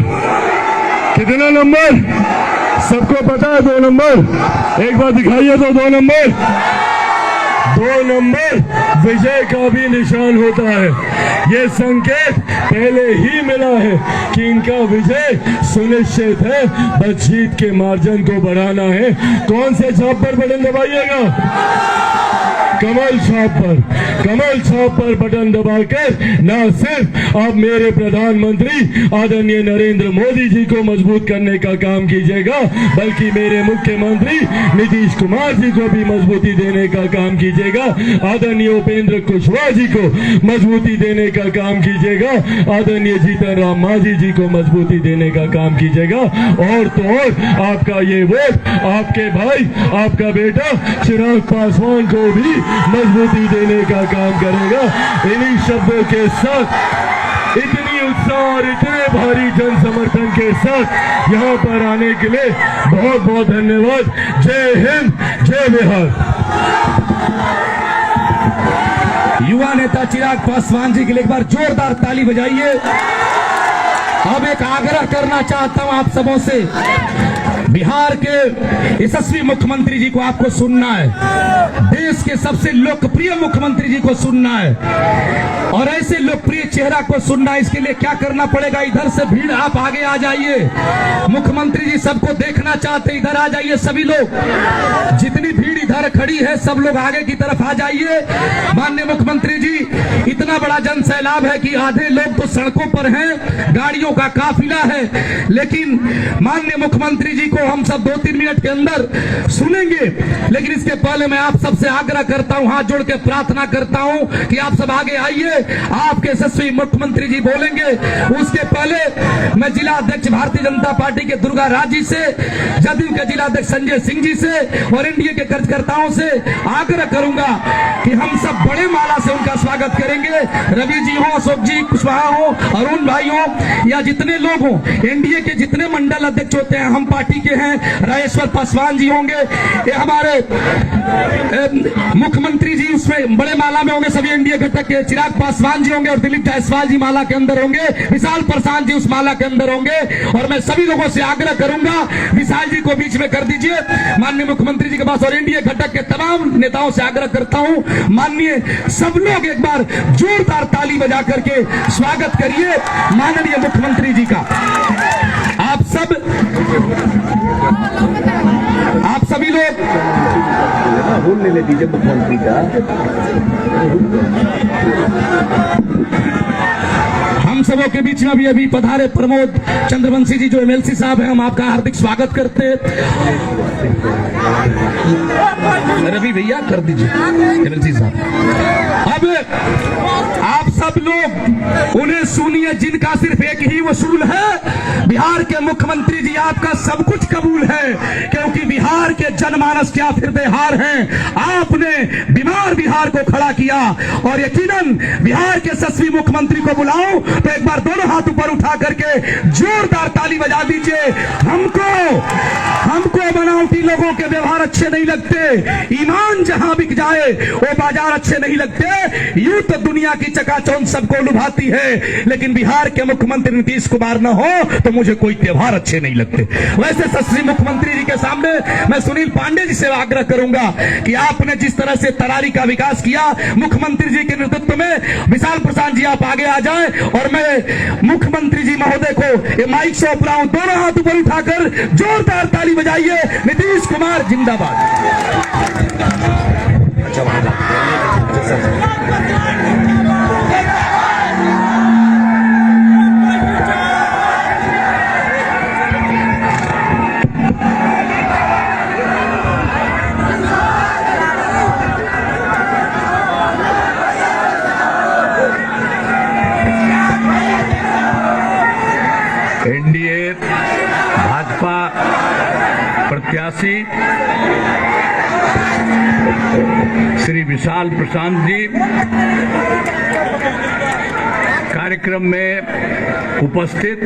कितना नंबर? सबको पता है 2 नंबर? एक बार दिखाइए तो 2 नंबर। 2 नंबर विजय का भी निशान होता है। ये संकेत पहले ही मिला है कि इनका विजय सुनिश्चित है, बस जीत के मार्जिन को बढ़ाना है। कौन से छाप पर बटन दबाइएगा? कमल छाप पर बटन दबाकर न सिर्फ आप मेरे प्रधानमंत्री आदरणीय नरेंद्र मोदी जी को मजबूत करने का काम कीजिएगा, बल्कि मेरे मुख्यमंत्री नीतीश कुमार जी को भी मजबूती देने का काम कीजिएगा, आदरणीय उपेंद्र कुशवाहा जी को मजबूती देने का काम कीजिएगा, आदरणीय जीतन राम मांझी जी को मजबूती देने का काम कीजिएगा। और तो और आपका ये वोट आपके भाई, आपका बेटा चिराग पासवान को भी मजबूती देने का काम करेगा। इन्हीं शब्दों के साथ, इतनी उत्साह और इतने भारी जन समर्थन के साथ यहाँ पर आने के लिए बहुत बहुत धन्यवाद। जय हिंद, जय बिहार। युवा नेता चिराग पासवान जी के लिए एक बार जोरदार ताली बजाइए। अब एक आग्रह करना चाहता हूं आप सबों से, बिहार के यशस्वी मुख्यमंत्री जी को आपको सुनना है, देश के सबसे लोकप्रिय मुख्यमंत्री जी को सुनना है, और ऐसे लोकप्रिय चेहरा को सुनना है। इसके लिए क्या करना पड़ेगा? इधर से भीड़, आप आगे आ जाइए। मुख्यमंत्री जी सबको देखना चाहते, इधर आ जाइए सभी लोग। जितनी भीड़ इधर खड़ी है, सब लोग आगे की तरफ आ जाइए। माननीय मुख्यमंत्री जी, इतना बड़ा जन सैलाब है कि आधे लोग तो सड़कों पर हैं, गाड़ियों का काफिला है, लेकिन माननीय मुख्यमंत्री जी को हम सब 2-3 मिनट के अंदर सुनेंगे। लेकिन इसके पहले मैं आप सबसे आग्रह करता हूं, हाथ जोड़ के प्रार्थना करता हूं कि आप सब आगे आइए। आपके यशस्वी मुख्यमंत्री जी बोलेंगे। उसके पहले मैं जिला अध्यक्ष भारतीय जनता पार्टी के दुर्गा राज जी से, जदयू के जिला अध्यक्ष संजय सिंह जी से और एनडीए के कार्यकर्ताओं से आग्रह करूंगा कि हम सब बड़े माला से उनका स्वागत करेंगे। रवि जी हो, अशोक जी कुशवाहा हो, अरुण भाई हो, या जितने लोग हो, एनडीए के जितने मंडल अध्यक्ष होते हैं, हम पार्टी के हैं, राजेश्वर पासवान जी होंगे, ये हमारे मुख्यमंत्री जी उस इसमें बड़े माला में होंगे सभी एनडीए घटक के। चिराग पासवान जी होंगे और दिलीप जायसवाल जी माला के अंदर होंगे, विशाल प्रशांत जी उस माला के अंदर होंगे। और मैं सभी लोगों से आग्रह करूंगा, विशाल जी को बीच में कर दीजिए माननीय मुख्यमंत्री जी के पास। और एनडीए घटक के तमाम नेताओं से आग्रह करता हूं, माननीय सब लोग एक बार जोरदार ताली बजा करके स्वागत करिए माननीय मुख्यमंत्री जी का। आप सभी लोग ले दीजिए मुख्यमंत्री का। हम सबों के बीच में अभी पधारे प्रमोद चंद्रवंशी जी जो एमएलसी साहब हैं, हम आपका हार्दिक स्वागत करते हैं। रवि भैया कर दीजिए एमएलसी साहब। अब आप सब लोग उन्हें सुनिए जिनका सिर्फ एक ही वसूल है, बिहार के मुख्यमंत्री जी आपका सब कुछ कबूल है, क्योंकि बिहार के जनमानस क्या फिर हार हैं। आपने बीमार बिहार को खड़ा किया और यकीनन बिहार के यशस्वी मुख्यमंत्री को बुलाओ तो एक बार दोनों हाथ ऊपर उठा करके जोरदार ताली बजा दीजिए। हमको बनावटी लोगों के व्यवहार अच्छे नहीं लगते, ईमान जहां बिक जाए वो बाजार अच्छे नहीं लगते। यूं तो दुनिया की चकाचौंध सबको लुभाती है, लेकिन बिहार के मुख्यमंत्री नीतीश कुमार न हो तो मुझे कोई त्योहार अच्छे नहीं लगते। वैसे यशस्वी मुख्यमंत्री जी के सामने मैं सुनील पांडे जी से आग्रह करूंगा कि आपने जिस तरह से तरारी का विकास किया, मुख्यमंत्री जी के नेतृत्व में विशाल प्रशांत जी आप आगे आ जाए। और मैं मुख्यमंत्री जी महोदय को ये माइक सौंप रहा हूं, दोनों हाथ ऊपर उठाकर जोरदार ताली बजाइए। नीतीश कुमार जिंदाबाद। एनडीए भाजपा प्रत्याशी श्री विशाल प्रशांत जी कार्यक्रम में उपस्थित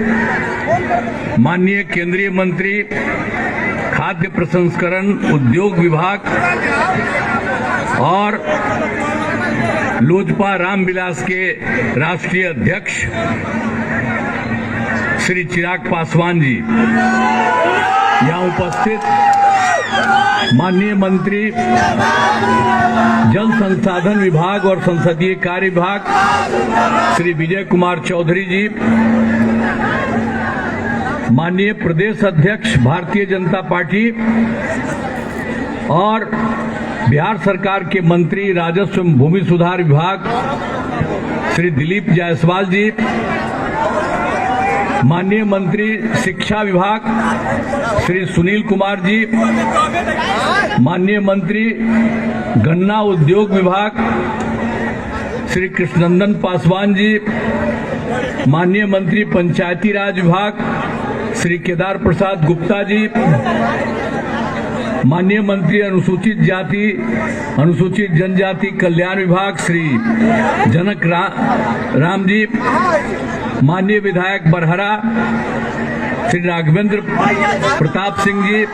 माननीय केंद्रीय मंत्री खाद्य प्रसंस्करण उद्योग विभाग और लोजपा रामविलास के राष्ट्रीय अध्यक्ष श्री चिराग पासवान जी, यहाँ उपस्थित माननीय मंत्री जल संसाधन विभाग और संसदीय कार्य विभाग श्री विजय कुमार चौधरी जी, माननीय प्रदेश अध्यक्ष भारतीय जनता पार्टी और बिहार सरकार के मंत्री राजस्व एवं भूमि सुधार विभाग श्री दिलीप जायसवाल जी, माननीय मंत्री शिक्षा विभाग श्री सुनील कुमार जी, माननीय मंत्री गन्ना उद्योग विभाग श्री कृष्णनंदन पासवान जी, माननीय मंत्री पंचायती राज विभाग श्री केदार प्रसाद गुप्ता जी, माननीय मंत्री अनुसूचित जाति अनुसूचित जनजाति कल्याण विभाग श्री जनक राम जी, माननीय विधायक बरहरा श्री राघवेंद्र प्रताप सिंह जी,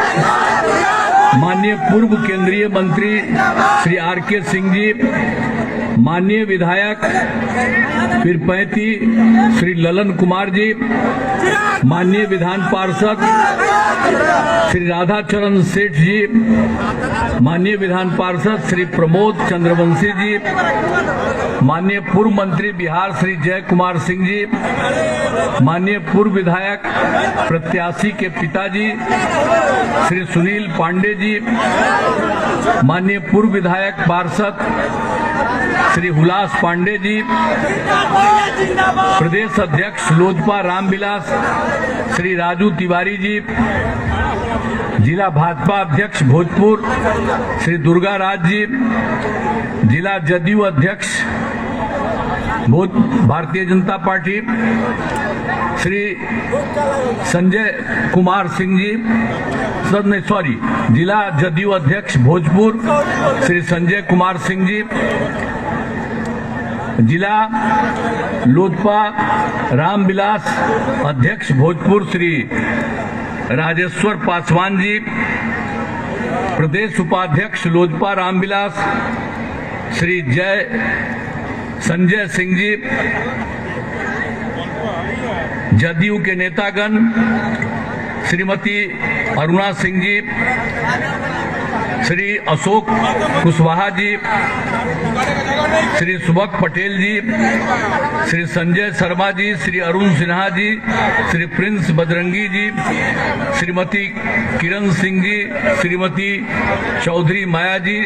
माननीय पूर्व केंद्रीय मंत्री श्री आर.के. सिंह जी, माननीय विधायक पीरपैंती श्री ललन कुमार जी, माननीय विधान पार्षद श्री राधाचरण सेठ जी, माननीय विधान पार्षद श्री प्रमोद चंद्रवंशी जी, माननीय पूर्व मंत्री बिहार श्री जय कुमार सिंह जी, माननीय पूर्व विधायक प्रत्याशी के पिताजी श्री सुनील पांडे जी, माननीय पूर्व विधायक पार्षद श्री हुलास पांडे जी, प्रदेश अध्यक्ष लोजपा रामविलास श्री राजू तिवारी जी, जिला भाजपा अध्यक्ष भोजपुर श्री दुर्गा राज जी, जिला जदयू अध्यक्ष भारतीय जनता पार्टी श्री संजय कुमार सिंह जी, जिला जदयू अध्यक्ष भोजपुर श्री संजय कुमार सिंह जी, जिला लोजपा रामविलास अध्यक्ष भोजपुर श्री राजेश्वर पासवान जी, प्रदेश उपाध्यक्ष लोजपा रामविलास श्री संजय सिंह जी, जदयू के नेतागण श्रीमती अरुणा सिंह जी, श्री अशोक कुशवाहा जी, श्री सुभग पटेल जी, श्री संजय शर्मा जी, श्री अरुण सिन्हा जी, श्री प्रिंस बजरंगी जी, श्रीमती किरण सिंह जी, श्रीमती चौधरी माया जी,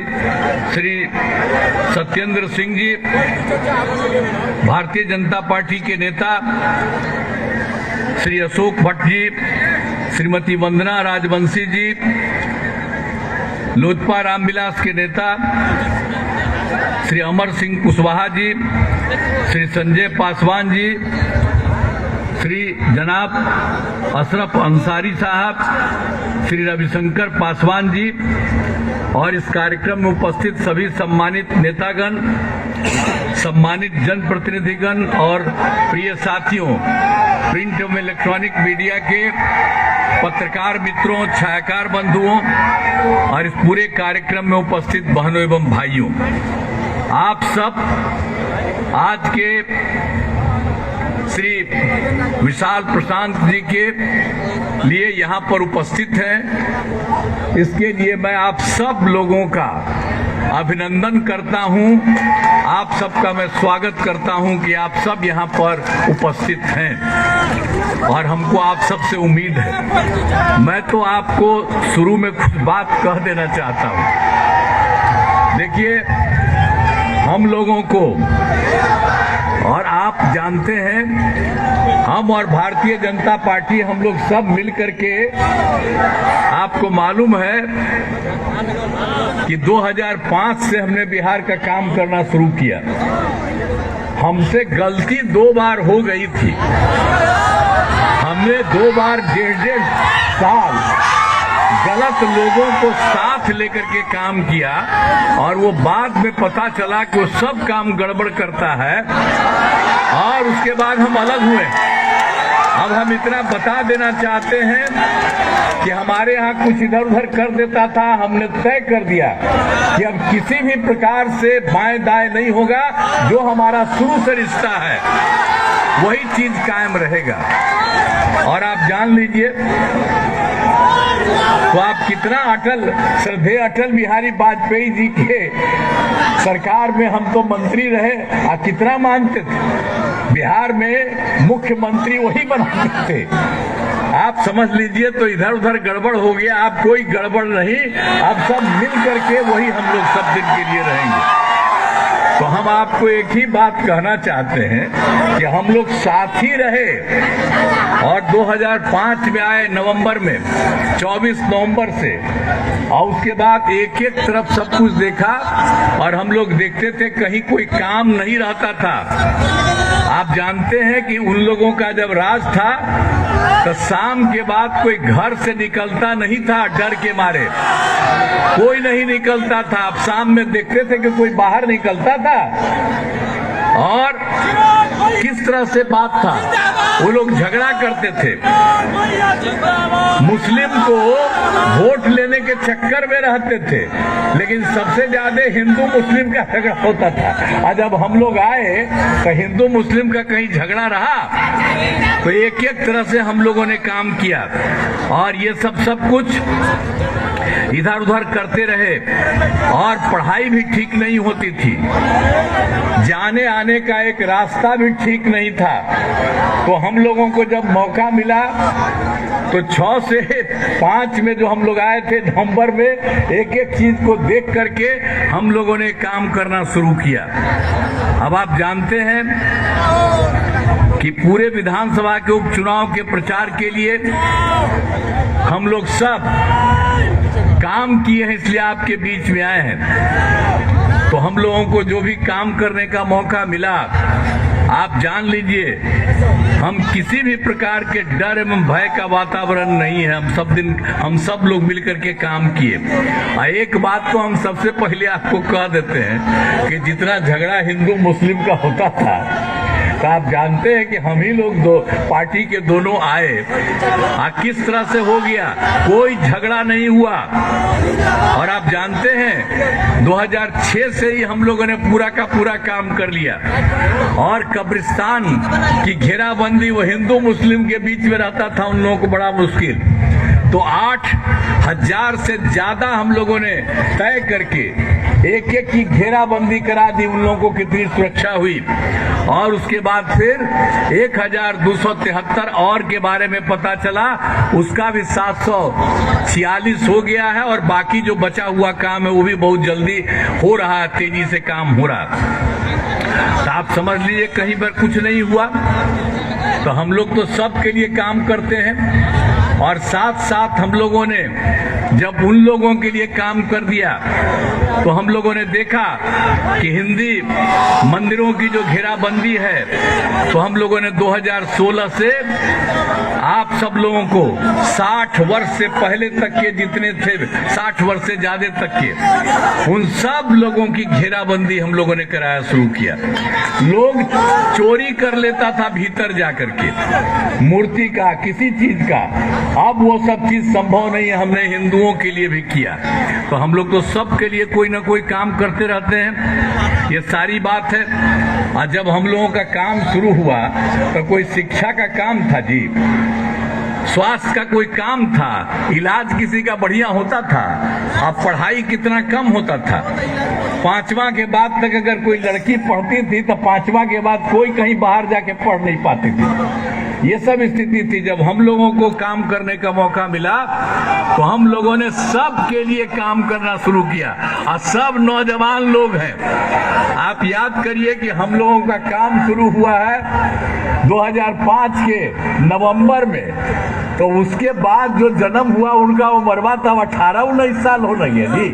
श्री सत्येंद्र सिंह जी, भारतीय जनता पार्टी के नेता श्री अशोक भट्ट जी, श्रीमती वंदना राजवंशी जी, लोजपा रामविलास के नेता श्री अमर सिंह कुशवाहा जी, श्री संजय पासवान जी, श्री जनाब अशरफ अंसारी साहब, श्री रविशंकर पासवान जी और इस कार्यक्रम में उपस्थित सभी सम्मानित नेतागण, सम्मानित जनप्रतिनिधिगण और प्रिय साथियों, प्रिंट एवं इलेक्ट्रॉनिक मीडिया के पत्रकार मित्रों, छायाकार बंधुओं और इस पूरे कार्यक्रम में उपस्थित बहनों एवं भाइयों, आप सब आज के श्री विशाल प्रशांत जी के लिए यहाँ पर उपस्थित हैं। इसके लिए मैं आप सब लोगों का अभिनंदन करता हूँ, आप सबका मैं स्वागत करता हूँ कि आप सब यहाँ पर उपस्थित हैं और हमको आप सबसे उम्मीद है। मैं तो आपको शुरू में कुछ बात कह देना चाहता हूँ। देखिए, हम लोगों को और आप जानते हैं, हम और भारतीय जनता पार्टी हम लोग सब मिल करके, आपको मालूम है कि 2005 से हमने बिहार का काम करना शुरू किया। हमसे गलती 2 बार हो गई थी। हमने 2 बार 1.5 साल गलत लोगों को साथ लेकर के काम किया और वो बाद में पता चला कि वो सब काम गड़बड़ करता है और उसके बाद हम अलग हुए। अब हम इतना बता देना चाहते हैं कि हमारे यहाँ कुछ इधर उधर कर देता था, हमने तय कर दिया कि अब किसी भी प्रकार से बाएं दाएं नहीं होगा, जो हमारा शुरू से रिश्ता है वही चीज कायम रहेगा। और आप जान लीजिए, तो आप कितना श्रद्धेय अटल बिहारी वाजपेयी जी के सरकार में हम तो मंत्री रहे, आप कितना मानते थे। बिहार में मुख्यमंत्री वही बनाते थे। आप समझ लीजिए, तो इधर उधर गड़बड़ हो गया। आप कोई गड़बड़ नहीं, अब सब मिल करके वही हम लोग सब दिन के लिए रहेंगे। तो हम आपको एक ही बात कहना चाहते हैं कि हम लोग साथ ही रहे और 2005 में आए नवंबर में, 24 नवंबर से, और उसके बाद एक एक तरफ सब कुछ देखा और हम लोग देखते थे कहीं कोई काम नहीं रहता था। आप जानते हैं कि उन लोगों का जब राज था तो शाम के बाद कोई घर से निकलता नहीं था, डर के मारे कोई नहीं निकलता था। आप शाम में देखते थे कि कोई बाहर निकलता था और किस तरह से बात था, वो लोग झगड़ा करते थे। मुस्लिम को वोट लेने के चक्कर में रहते थे, लेकिन सबसे ज्यादा हिंदू मुस्लिम का झगड़ा होता था। और जब हम लोग आए तो हिंदू मुस्लिम का कहीं झगड़ा रहा, तो एक एक तरह से हम लोगों ने काम किया और ये सब कुछ इधर उधर करते रहे और पढ़ाई भी ठीक नहीं होती थी, जाने आने का एक रास्ता भी ठीक नहीं था। तो हम लोगों को जब मौका मिला तो 6 से 5 में जो हम लोग आए थे नवंबर में, एक एक चीज को देख करके हम लोगों ने काम करना शुरू किया। अब आप जानते हैं कि पूरे विधानसभा के उपचुनाव के प्रचार के लिए हम लोग सब काम किए हैं, इसलिए आपके बीच में आए हैं। तो हम लोगों को जो भी काम करने का मौका मिला, आप जान लीजिए, हम किसी भी प्रकार के डर एवं भय का वातावरण नहीं है। हम सब लोग मिलकर के काम किए। और एक बात तो हम सबसे पहले आपको कह देते हैं कि जितना झगड़ा हिंदू मुस्लिम का होता था, तो आप जानते हैं कि हम ही लोग दो पार्टी के दोनों आए, किस तरह से हो गया, कोई झगड़ा नहीं हुआ। और आप जानते हैं 2006 से ही हम लोगों ने पूरा का पूरा काम कर लिया। और कब्रिस्तान की घेराबंदी वो हिंदू मुस्लिम के बीच में रहता था, उन लोगों को बड़ा मुश्किल, तो 8,000 से ज्यादा हम लोगों ने तय करके एक एक की घेराबंदी करा दी। उन लोगों को कितनी सुरक्षा हुई। और उसके बाद फिर 1,273 और के बारे में पता चला, उसका भी 746 हो गया है। और बाकी जो बचा हुआ काम है वो भी बहुत जल्दी हो रहा है, तेजी से काम हो रहा है। तो आप समझ लीजिए कहीं पर कुछ नहीं हुआ। तो हम लोग तो सबके लिए काम करते हैं। और साथ साथ हम लोगों ने जब उन लोगों के लिए काम कर दिया तो हम लोगों ने देखा कि हिंदी मंदिरों की जो घेराबंदी है, तो हम लोगों ने 2016 से आप सब लोगों को 60 वर्ष से पहले तक के जितने थे, 60 वर्ष से ज्यादा तक के, उन सब लोगों की घेराबंदी हम लोगों ने कराया शुरू किया। लोग चोरी कर लेता था भीतर जाकर के मूर्ति का, किसी चीज का, अब वो सब चीज संभव नहीं है। हमने हिंदुओं के लिए भी किया। तो हम लोग तो सबके लिए कोई ना कोई काम करते रहते हैं, ये सारी बात है। और जब हम लोगों का काम शुरू हुआ तो कोई शिक्षा का काम था जी, स्वास्थ्य का कोई काम था, इलाज किसी का बढ़िया होता था, अब पढ़ाई कितना कम होता था। 5वां के बाद तक अगर कोई लड़की पढ़ती थी तो 5वां के बाद कोई कहीं बाहर जाके पढ़ नहीं पाती थी। ये सब स्थिति थी। जब हम लोगों को काम करने का मौका मिला तो हम लोगों ने सबके लिए काम करना शुरू किया। और सब नौजवान लोग हैं। आप याद करिए कि हम लोगों का काम शुरू हुआ है 2005 के नवंबर में, तो उसके बाद जो जन्म हुआ उनका उम्र तब 18-19 साल हो रही है जी।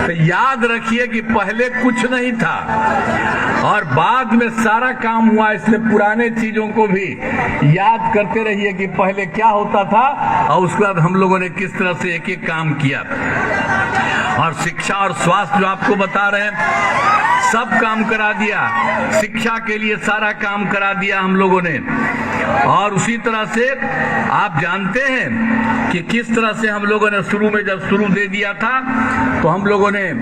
तो याद रखिए कि पहले कुछ नहीं था और बाद में सारा काम हुआ। इसलिए पुराने चीजों को भी याद करते रहिए कि पहले क्या होता था और उसके बाद हम लोगों ने किस तरह से एक एक काम किया। और शिक्षा और स्वास्थ्य जो आपको बता रहे हैं, सब काम करा दिया। शिक्षा के लिए सारा काम करा दिया हम लोगों ने। और उसी तरह से आप जानते हैं कि किस तरह से हम लोगों ने शुरू में जब शुरू दे दिया था तो हम लोगों ने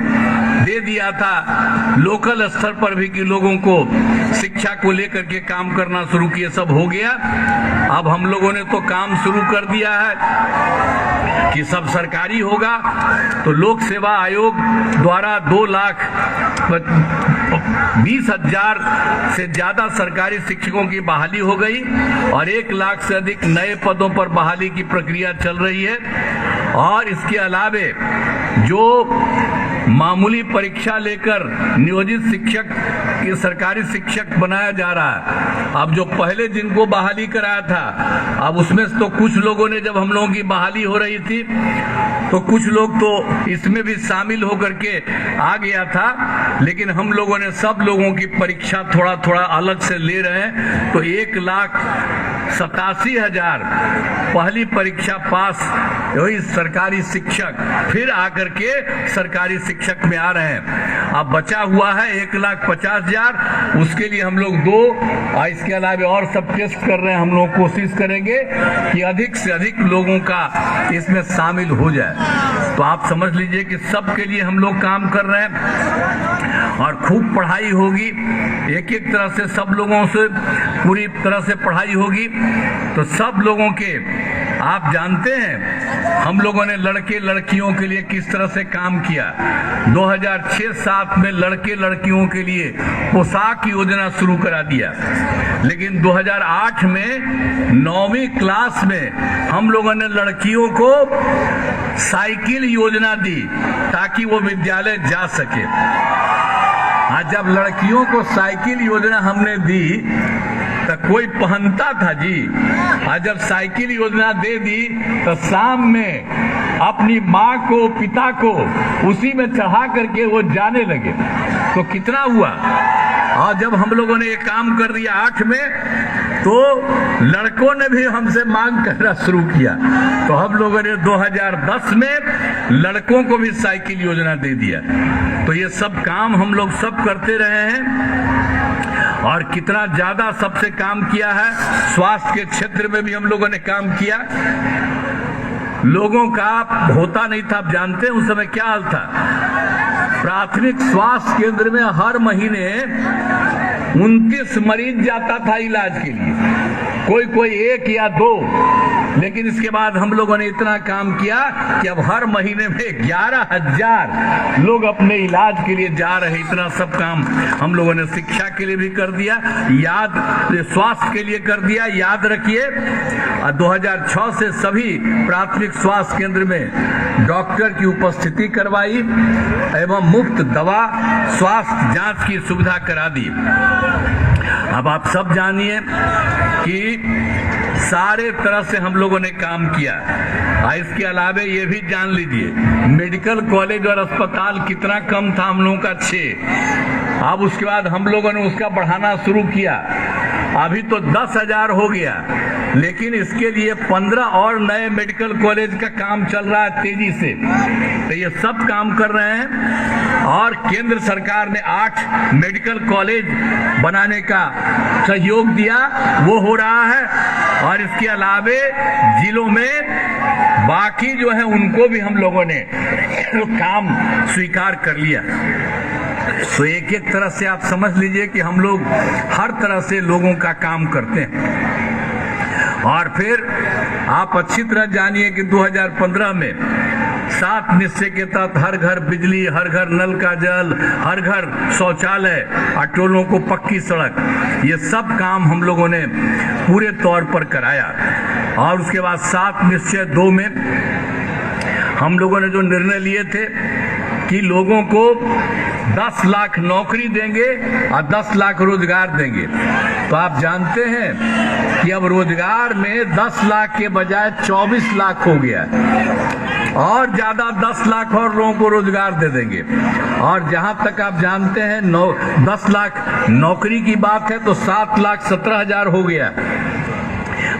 दे दिया था लोकल स्तर पर भी कि लोगों को शिक्षा को लेकर के काम करना शुरू किए। सब हो गया। अब हम लोगों ने तो काम शुरू कर दिया है कि सब सरकारी होगा। तो लोक सेवा आयोग द्वारा 2,20,000 से ज्यादा सरकारी शिक्षकों की बहाली हो गई और 1 लाख से अधिक नए पदों पर बहाली की प्रक्रिया चल रही है। और इसके अलावे जो मामूली परीक्षा लेकर नियोजित शिक्षक के सरकारी शिक्षक बनाया जा रहा है, अब जो पहले जिनको बहाली कराया था, अब उसमें तो कुछ लोगों ने, जब हम लोगों की बहाली हो रही थी तो कुछ लोग तो इसमें भी शामिल होकर के आ गया था, लेकिन हम लोगों ने सब लोगों की परीक्षा थोड़ा थोड़ा अलग से ले रहे हैं। तो 1,87,000 पहली परीक्षा पास वही सरकारी शिक्षक फिर आकर के सरकारी शिक्षक में आ रहे हैं। अब बचा हुआ है 1,50,000, उसके लिए हम लोग 2 इसके अलावा और सब टेस्ट कर रहे हैं। हम लोग कोशिश करेंगे कि अधिक से अधिक लोगों का इसमें शामिल हो जाए। तो आप समझ लीजिए कि सबके लिए हम लोग काम कर रहे हैं और खूब पढ़ाई होगी। एक एक तरह से सब लोगों से पूरी तरह से पढ़ाई होगी। तो सब लोगों के, आप जानते हैं हम लोगों ने लड़के लड़कियों के लिए किस तरह से काम किया। 2006-07 में लड़के लड़कियों के लिए पोशाक योजना शुरू करा दिया, लेकिन 2008 में 9वीं क्लास में हम लोगों ने लड़कियों को साइकिल योजना दी ताकि वो विद्यालय जा सके। आज जब लड़कियों को साइकिल योजना हमने दी तो कोई पहनता था जी। आज जब साइकिल योजना दे दी तो शाम में अपनी माँ को, पिता को उसी में चढ़ा करके वो जाने लगे। तो कितना हुआ। और जब हम लोगों ने ये काम कर दिया 8 में, तो लड़कों ने भी हमसे मांग करना शुरू किया। तो हम लोगों ने 2010 में लड़कों को भी साइकिल योजना दे दिया। तो ये सब काम हम लोग सब करते रहे हैं। और कितना ज्यादा सबसे काम किया है। स्वास्थ्य के क्षेत्र में भी हम लोगों ने काम किया। लोगों का होता नहीं था, आप जानते हैं उस समय क्या हाल था। प्राथमिक स्वास्थ्य केंद्र में हर महीने 29 मरीज जाता था इलाज के लिए, कोई 1 या 2, लेकिन इसके बाद हम लोगों ने इतना काम किया कि अब हर महीने में 11,000 लोग अपने इलाज के लिए जा रहे। इतना सब काम हम लोगों ने शिक्षा के लिए भी कर दिया, स्वास्थ्य के लिए कर दिया। याद रखिए 2006 से सभी प्राथमिक स्वास्थ्य केंद्र में डॉक्टर की उपस्थिति करवाई एवं मुफ्त दवा स्वास्थ्य जांच की सुविधा करा दी। अब आप सब जानिए कि सारे तरह से हम लोगों ने काम किया। इसके अलावे ये भी जान लीजिए मेडिकल कॉलेज और अस्पताल कितना कम था हम लोगों का 6। अब उसके बाद हम लोगों ने उसका बढ़ाना शुरू किया, अभी तो 10,000 हो गया, लेकिन इसके लिए 15 और नए मेडिकल कॉलेज का काम चल रहा है तेजी से। तो ये सब काम कर रहे हैं और केंद्र सरकार ने 8 मेडिकल कॉलेज बनाने का सहयोग दिया, वो हो रहा है। और इसके अलावे जिलों में बाकी जो है उनको भी हम लोगों ने काम स्वीकार कर लिया। तो एक एक तरह से आप समझ लीजिए कि हम लोग हर तरह से लोगों का काम करते हैं। और फिर आप अच्छी तरह जानिए कि 2015 में 7 निश्चय के तहत हर घर बिजली, हर घर नल का जल, हर घर शौचालय, टोलों को पक्की सड़क, ये सब काम हम लोगों ने पूरे तौर पर कराया। और उसके बाद 7 निश्चय 2 में हम लोगों ने जो निर्णय लिए थे कि लोगों को 10 लाख नौकरी देंगे और 10 लाख रोजगार देंगे। तो आप जानते हैं कि अब रोजगार में 10 लाख के बजाय 24 लाख हो गया और ज्यादा 10 लाख और लोगों को रोजगार दे देंगे। और जहां तक आप जानते हैं 10 लाख नौकरी की बात है तो 7,17,000 हो गया,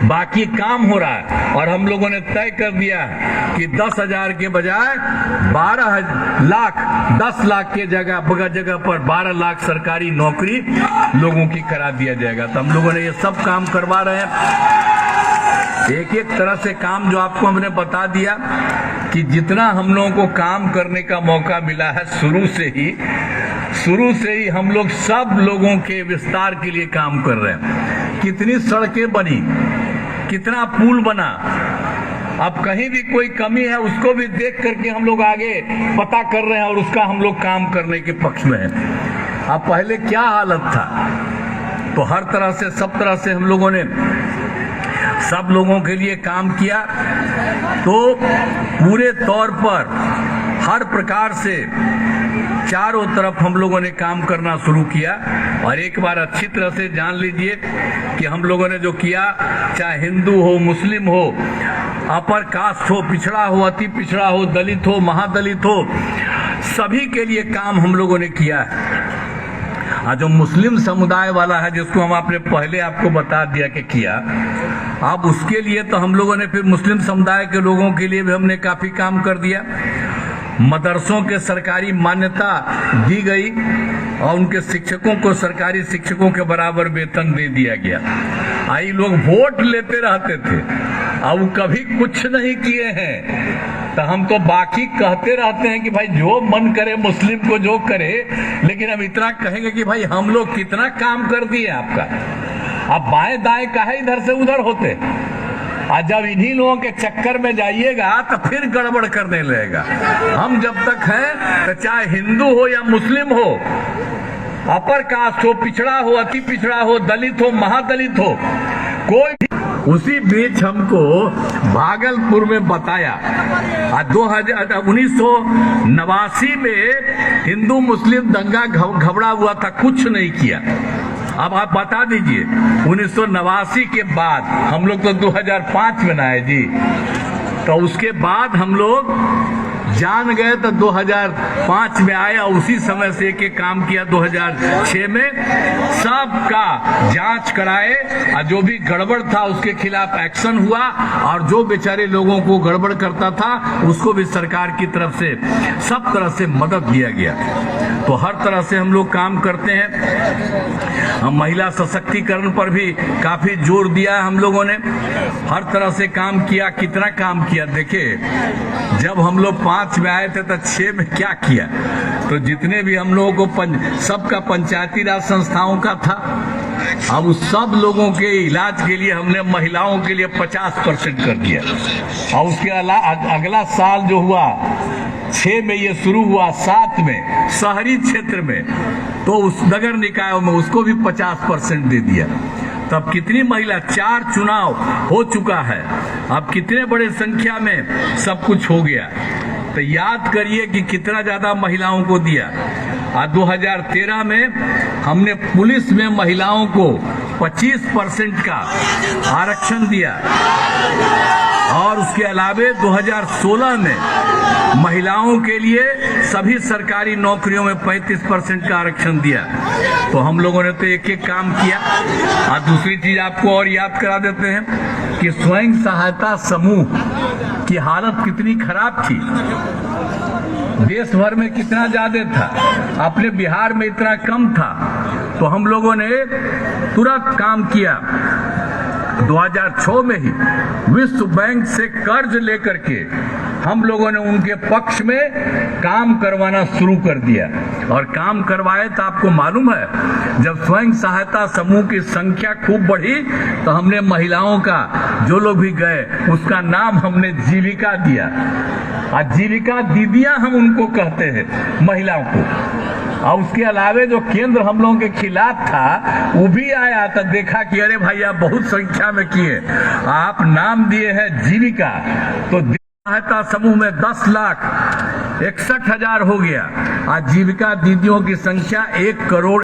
बाकी काम हो रहा है। और हम लोगों ने तय कर दिया कि 10,000 के बजाय 12 लाख, 10 लाख के जगह पर 12 लाख सरकारी नौकरी लोगों की करा दिया जाएगा। तो हम लोगों ने ये सब काम करवा रहे हैं। एक एक तरह से काम जो आपको हमने बता दिया कि जितना हम लोगों को काम करने का मौका मिला है शुरू से ही हम लोग सब लोगों के विस्तार के लिए काम कर रहे हैं। कितनी सड़कें बनी, कितना पुल बना, अब कहीं भी कोई कमी है उसको भी देख करके हम लोग आगे पता कर रहे हैं और उसका हम लोग काम करने के पक्ष में हैं। अब पहले क्या हालत था, तो हर तरह से सब तरह से हम लोगों ने सब लोगों के लिए काम किया। तो पूरे तौर पर हर प्रकार से चारों तरफ हम लोगों ने काम करना शुरू किया। और एक बार अच्छी तरह से जान लीजिए कि हम लोगों ने जो किया, चाहे हिंदू हो, मुस्लिम हो, अपर कास्ट हो, पिछड़ा हो, अति पिछड़ा हो, दलित हो, महादलित हो, सभी के लिए काम हम लोगों ने किया है। जो मुस्लिम समुदाय वाला है जिसको हम आपने पहले आपको बता दिया कि किया, अब उसके लिए तो हम लोगों ने फिर मुस्लिम समुदाय के लोगों के लिए भी हमने काफी काम कर दिया। मदरसों के सरकारी मान्यता दी गई और उनके शिक्षकों को सरकारी शिक्षकों के बराबर वेतन दे दिया गया। आई लोग वोट लेते रहते थे, अब कभी कुछ नहीं किए हैं, तो हम तो बाकी कहते रहते हैं कि भाई जो मन करे मुस्लिम को जो करे, लेकिन हम इतना कहेंगे कि भाई हम लोग कितना काम कर दिए आपका। अब बाएं दाएं काहे इधर से उधर होते, और जब इन्हीं लोगों के चक्कर में जाइएगा तो फिर गड़बड़ करने लगेगा। हम जब तक हैं तो चाहे हिंदू हो या मुस्लिम हो, अपर कास्ट हो, पिछड़ा हो, अति पिछड़ा हो, दलित हो, महादलित हो, कोई भी। उसी बीच हमको भागलपुर में बताया 1989 में हिंदू मुस्लिम दंगा घबरा हुआ था, कुछ नहीं किया। अब आप बता दीजिए 1989 के बाद, हम लोग तो 2005 में आए जी, तो उसके बाद हम लोग जान गए तो 2005 में आए और उसी समय से एक काम किया। 2006 में सबका जांच कराए और जो भी गड़बड़ था उसके खिलाफ एक्शन हुआ और जो बेचारे लोगों को गड़बड़ करता था उसको भी सरकार की तरफ से सब तरह से मदद दिया गया। तो हर तरह से हम लोग काम करते हैं। हम महिला सशक्तिकरण पर भी काफी जोर दिया है हम लोगों ने, हर तरह से काम किया। कितना काम किया देखिए, जब हम लोग 5 में आए थे तो 6 में क्या किया, तो जितने भी हम लोगों को सबका पंचायती राज संस्थाओं का था, अब उस सब लोगों के इलाज के लिए हमने महिलाओं के लिए 50% कर दिया। और उसके अगला साल जो हुआ 6 में ये शुरू हुआ, 7 में शहरी क्षेत्र में तो उस नगर निकायों में उसको भी 50% दे दिया। तब कितनी महिला, 4 चुनाव हो चुका है, अब कितने बड़े संख्या में सब कुछ हो गया। तो याद करिए कि कितना ज्यादा महिलाओं को दिया। और 2013 में हमने पुलिस में महिलाओं को 25% का आरक्षण दिया और उसके अलावे 2016 में महिलाओं के लिए सभी सरकारी नौकरियों में 35% का आरक्षण दिया। तो हम लोगों ने तो एक एक काम किया। और दूसरी चीज आपको और याद करा देते हैं कि स्वयं सहायता समूह की हालत कितनी खराब थी, देश भर में कितना ज्यादा था, अपने बिहार में इतना कम था। तो हम लोगों ने तुरंत काम किया। 2006 में ही विश्व बैंक से कर्ज लेकर के हम लोगों ने उनके पक्ष में काम करवाना शुरू कर दिया। और काम करवाए तो आपको मालूम है, जब स्वयं सहायता समूह की संख्या खूब बढ़ी तो हमने महिलाओं का, जो लोग भी गए उसका नाम हमने जीविका दिया। और जीविका दीदियां हम उनको कहते हैं महिलाओं को। और उसके अलावे जो केंद्र हम लोगों के खिलाफ था वो भी आया, तो देखा कि अरे भाई आप बहुत संख्या में किए, आप नाम दिए हैं जीविका। तो सहायता समूह में 10,61,000 हो गया। आज जीविका दीदियों की संख्या 1 करोड़